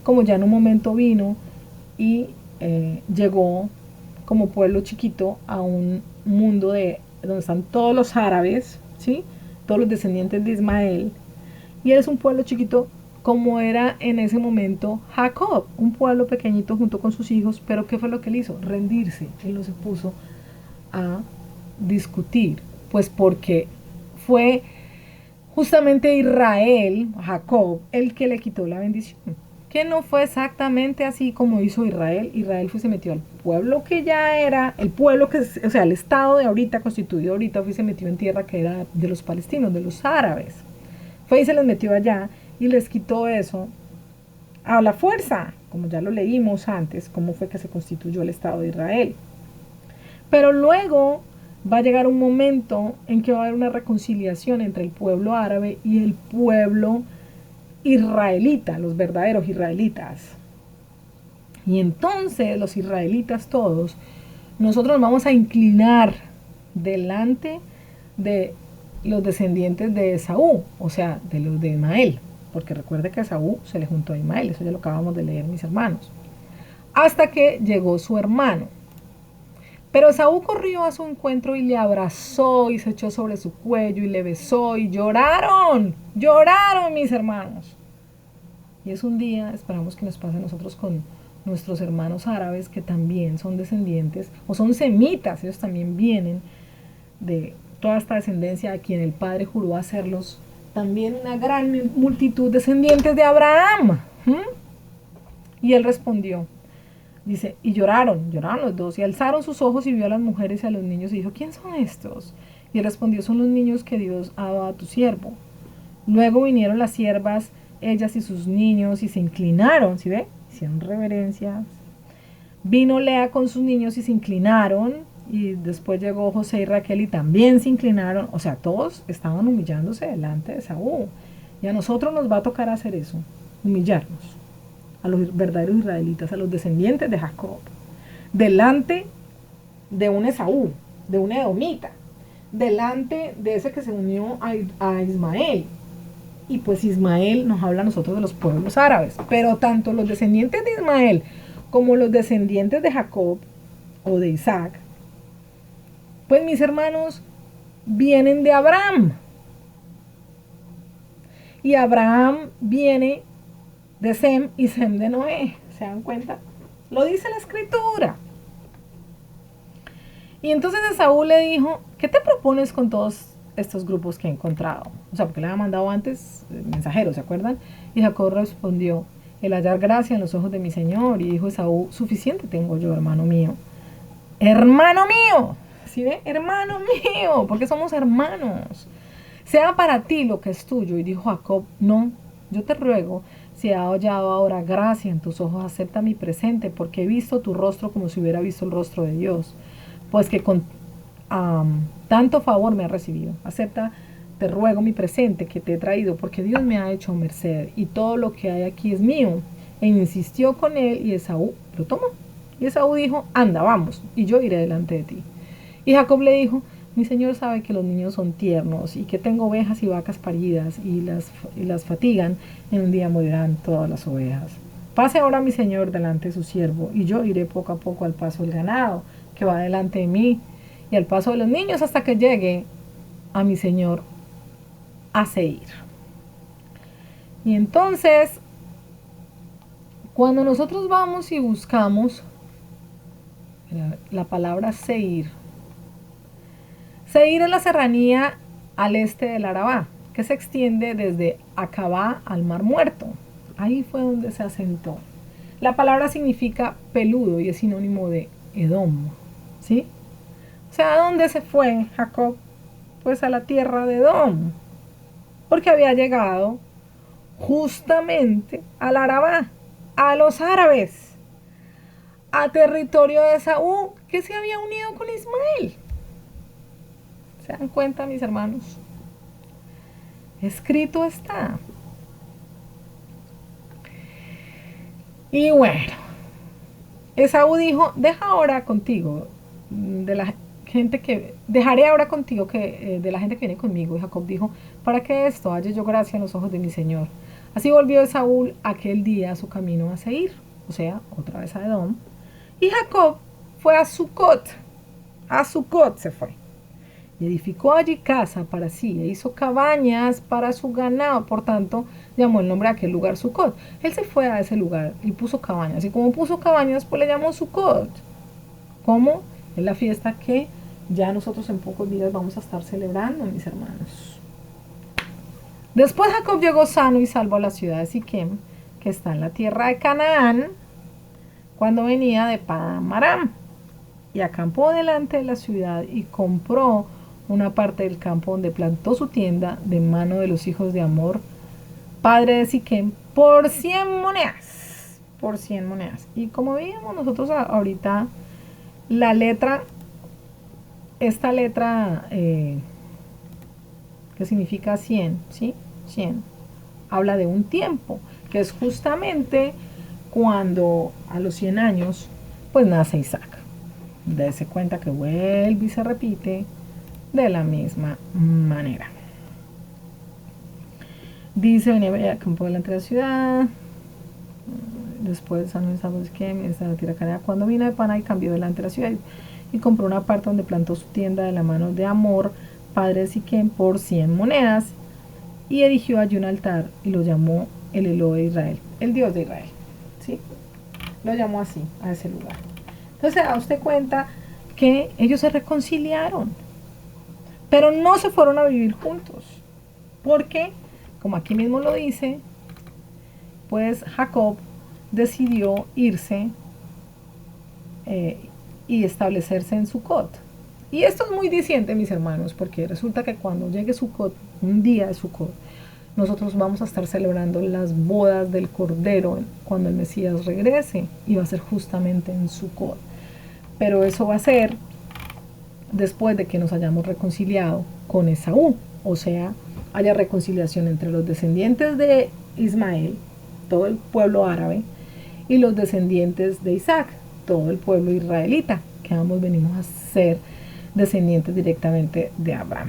como ya en un momento vino y llegó como pueblo chiquito a un mundo donde están todos los árabes, ¿sí? Todos los descendientes de Ismael, y él es un pueblo chiquito como era en ese momento Jacob, un pueblo pequeñito junto con sus hijos. Pero ¿qué fue lo que él hizo? Rendirse. Él no se puso a discutir, pues porque fue justamente Israel, Jacob, el que le quitó la bendición. Que no fue exactamente así como hizo Israel. Israel fue, se metió al pueblo que ya era, el pueblo que, o sea, el estado de ahorita, constituido ahorita, fue, se metió en tierra que era de los palestinos, de los árabes. Fue y se les metió allá y les quitó eso a la fuerza, como ya lo leímos antes, cómo fue que se constituyó el Estado de Israel. Pero luego va a llegar un momento en que va a haber una reconciliación entre el pueblo árabe y el pueblo israelita, los verdaderos israelitas. Y entonces los israelitas todos, nosotros nos vamos a inclinar delante de los descendientes de Esaú, o sea, de los de Ismael, porque recuerde que Esaú se le juntó a Ismael, eso ya lo acabamos de leer, mis hermanos, hasta que llegó su hermano. Pero Esaú corrió a su encuentro y le abrazó y se echó sobre su cuello y le besó y lloraron, lloraron mis hermanos. Y es un día, esperamos que nos pase a nosotros con nuestros hermanos árabes que también son descendientes, o son semitas, ellos también vienen de toda esta descendencia a quien el Padre juró hacerlos también una gran multitud descendientes de Abraham. Y él respondió, dice, y lloraron los dos, y alzaron sus ojos y vio a las mujeres y a los niños y dijo, ¿quién son estos? Y él respondió, son los niños que Dios ha dado a tu siervo. Luego vinieron las siervas, ellas y sus niños, y se inclinaron, ¿sí ve? Hicieron reverencias. Vino Lea con sus niños y se inclinaron, y después llegó José y Raquel y también se inclinaron. O sea, todos estaban humillándose delante de Esaú. Y a nosotros nos va a tocar hacer eso, humillarnos a los verdaderos israelitas, a los descendientes de Jacob, delante de un Esaú, de un edomita, delante de ese que se unió a Ismael. Y pues Ismael nos habla a nosotros de los pueblos árabes, pero tanto los descendientes de Ismael como los descendientes de Jacob o de Isaac, pues mis hermanos, vienen de Abraham. Y Abraham viene de Sem y Sem de Noé. ¿Se dan cuenta? Lo dice la escritura. Y entonces Esaú le dijo, ¿qué te propones con todos estos grupos que he encontrado? O sea, porque le había mandado antes mensajeros, ¿se acuerdan? Y Jacob respondió, el hallar gracia en los ojos de mi Señor. Y dijo Esaú, suficiente tengo yo, hermano mío. Hermano mío. ¿Sí ve? Hermano mío, porque somos hermanos. Sea para ti lo que es tuyo. Y dijo Jacob, no, yo te ruego, si he hallado ahora gracia en tus ojos, acepta mi presente, porque he visto tu rostro como si hubiera visto el rostro de Dios, pues que con tanto favor me ha recibido. Acepta, te ruego, mi presente que te he traído, porque Dios me ha hecho merced, y todo lo que hay aquí es mío. E insistió con él, y Esaú lo tomó. Y Esaú dijo, anda, vamos, y yo iré delante de ti. Y Jacob le dijo, mi señor sabe que los niños son tiernos y que tengo ovejas y vacas paridas y las fatigan, en un día morirán todas las ovejas. Pase ahora mi señor delante de su siervo y yo iré poco a poco al paso del ganado que va delante de mí y al paso de los niños hasta que llegue a mi señor a Seir. Y entonces, cuando nosotros vamos y buscamos la palabra Seir, Seir es la serranía al este del Arabá, que se extiende desde Acabá al Mar Muerto. Ahí fue donde se asentó. La palabra significa peludo y es sinónimo de Edom, ¿sí? O sea, ¿a dónde se fue Jacob? Pues a la tierra de Edom, porque había llegado justamente al Arabá, a los árabes, a territorio de Esaú, que se había unido con Ismael. ¿Se dan cuenta, mis hermanos? Escrito está. Y bueno, Esaú dijo, deja ahora contigo de la gente que, dejaré ahora contigo que de la gente que viene conmigo. Y Jacob dijo, ¿para qué esto? Halle yo gracia en los ojos de mi señor. Así volvió Esaú aquel día a su camino a Seir, o sea, otra vez a Edom. Y Jacob fue a Sucot se fue. Y edificó allí casa para sí, e hizo cabañas para su ganado, por tanto, llamó el nombre de aquel lugar Sucot. Él se fue a ese lugar y puso cabañas, y como puso cabañas, pues le llamó Sucot. ¿Cómo? Es la fiesta que ya nosotros en pocos días vamos a estar celebrando, mis hermanos. Después Jacob llegó sano y salvo a la ciudad de Siquem, que está en la tierra de Canaán, cuando venía de Padán Aram, y acampó delante de la ciudad y compró una parte del campo donde plantó su tienda de mano de los hijos de Amor, padre de Siquem, por 100 monedas. Por 100 monedas. Y como veíamos nosotros ahorita, la letra, esta letra que significa 100, ¿sí? 100. Habla de un tiempo, que es justamente cuando a los 100 años, pues nace Isaac. Dese cuenta que vuelve y se repite de la misma manera. Dice, venía a campo delante de la ciudad. Después sabes que esta tierra canea cuando vino de Pana y cambió delante de la ciudad y compró una parte donde plantó su tienda de la mano de Amor, padre de Siquem, por 100 monedas y erigió allí un altar y lo llamó el Elohe de Israel, el Dios de Israel. ¿Sí? Lo llamó así, a ese lugar. Entonces se da usted cuenta que ellos se reconciliaron, pero no se fueron a vivir juntos, porque, como aquí mismo lo dice, pues Jacob decidió irse y establecerse en Sucot. Y esto es muy diciente, mis hermanos, porque resulta que cuando llegue Sucot, un día de Sucot, nosotros vamos a estar celebrando las bodas del Cordero cuando el Mesías regrese, y va a ser justamente en Sucot. Pero eso va a ser después de que nos hayamos reconciliado con Esaú, o sea, haya reconciliación entre los descendientes de Ismael, todo el pueblo árabe, y los descendientes de Isaac, todo el pueblo israelita, que ambos venimos a ser descendientes directamente de Abraham.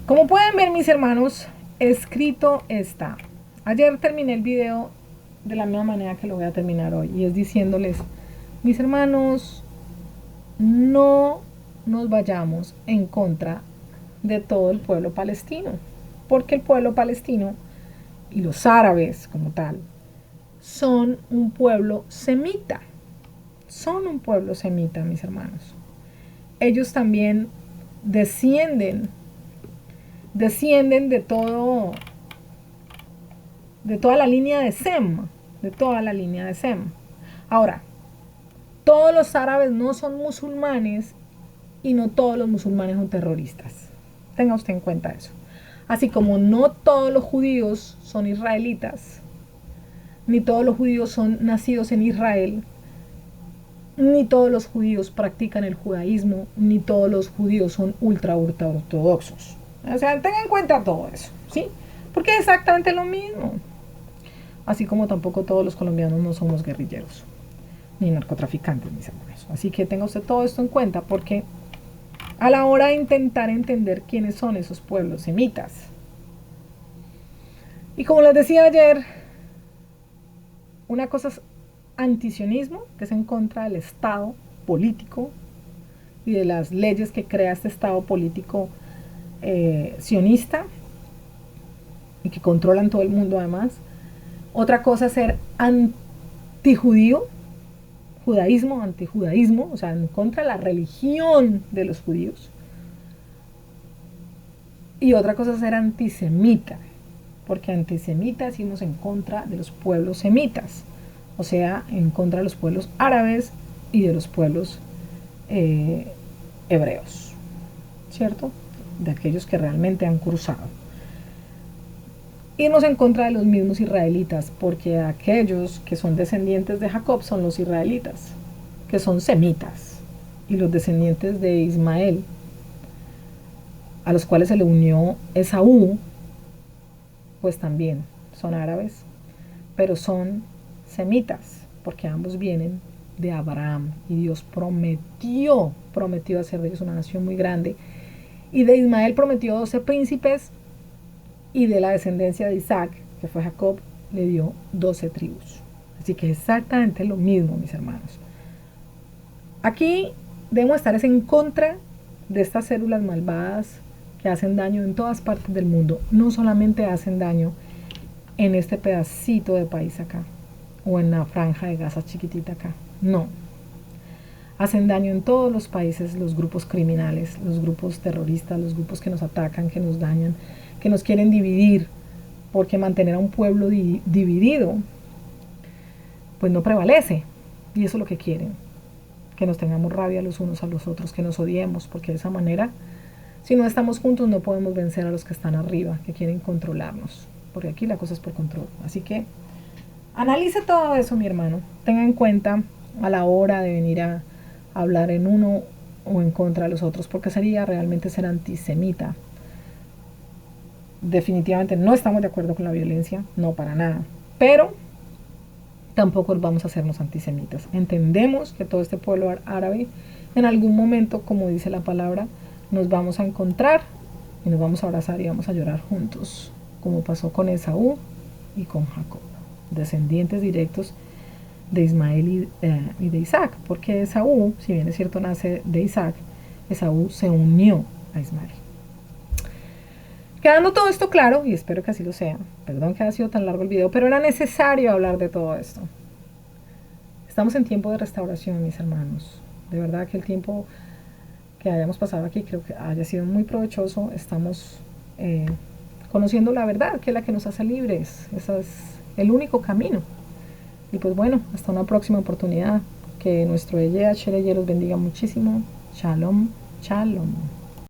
Como pueden ver, mis hermanos, escrito está. Ayer terminé el video de la misma manera que lo voy a terminar hoy, y es diciéndoles, mis hermanos, no nos vayamos en contra de todo el pueblo palestino, porque el pueblo palestino y los árabes como tal son un pueblo semita, mis hermanos. Ellos también descienden de toda la línea de Sem, Ahora, todos los árabes no son musulmanes y no todos los musulmanes son terroristas. Tenga usted en cuenta eso. Así como no todos los judíos son israelitas, ni todos los judíos son nacidos en Israel, ni todos los judíos practican el judaísmo, ni todos los judíos son ultra ortodoxos. O sea, tengan en cuenta todo eso, ¿sí? Porque es exactamente lo mismo. Así como tampoco todos los colombianos no somos guerrilleros, ni narcotraficantes, mis hermanos. Así que tenga usted todo esto en cuenta, porque a la hora de intentar entender quiénes son esos pueblos semitas, y como les decía ayer, una cosa es antisionismo, que es en contra del Estado político y de las leyes que crea este Estado político sionista y que controlan todo el mundo además. Otra cosa es ser antijudío, antijudaísmo, o sea, en contra de la religión de los judíos. Y otra cosa es ser antisemita, porque antisemita decimos en contra de los pueblos semitas, o sea, en contra de los pueblos árabes y de los pueblos hebreos, ¿cierto? De aquellos que realmente han cruzado. Irnos en contra de los mismos israelitas, porque aquellos que son descendientes de Jacob son los israelitas, que son semitas, y los descendientes de Ismael, a los cuales se le unió Esaú, pues también son árabes, pero son semitas, porque ambos vienen de Abraham, y Dios prometió hacer de ellos una nación muy grande, y de Ismael prometió 12 príncipes, y de la descendencia de Isaac, que fue Jacob, le dio 12 tribus. Así que es exactamente lo mismo, mis hermanos. Aquí debemos estar en contra de estas células malvadas que hacen daño en todas partes del mundo. No solamente hacen daño en este pedacito de país acá, o en la franja de Gaza chiquitita acá. No. Hacen daño en todos los países, los grupos criminales, los grupos terroristas, los grupos que nos atacan, que nos dañan, que nos quieren dividir, porque mantener a un pueblo dividido pues no prevalece, y eso es lo que quieren, que nos tengamos rabia los unos a los otros, que nos odiemos, porque de esa manera, si no estamos juntos, no podemos vencer a los que están arriba, que quieren controlarnos, porque aquí la cosa es por control. Así que analice todo eso, mi hermano, tenga en cuenta a la hora de venir a hablar en uno o en contra de los otros, porque sería realmente ser antisemita. Definitivamente no estamos de acuerdo con la violencia, no, para nada, pero tampoco vamos a hacernos antisemitas. Entendemos que todo este pueblo árabe en algún momento, como dice la palabra, nos vamos a encontrar y nos vamos a abrazar y vamos a llorar juntos, como pasó con Esaú y con Jacob, descendientes directos de Ismael y de Isaac, porque Esaú, si bien es cierto nace de Isaac, Esaú se unió a Ismael. Quedando todo esto claro, y espero que así lo sea, perdón que haya sido tan largo el video, pero era necesario hablar de todo esto. Estamos en tiempo de restauración, mis hermanos. De verdad que el tiempo que hayamos pasado aquí creo que haya sido muy provechoso. Estamos conociendo la verdad, que es la que nos hace libres. Ese es el único camino. Y pues bueno, hasta una próxima oportunidad. Que nuestro EYH los bendiga muchísimo. Shalom, shalom.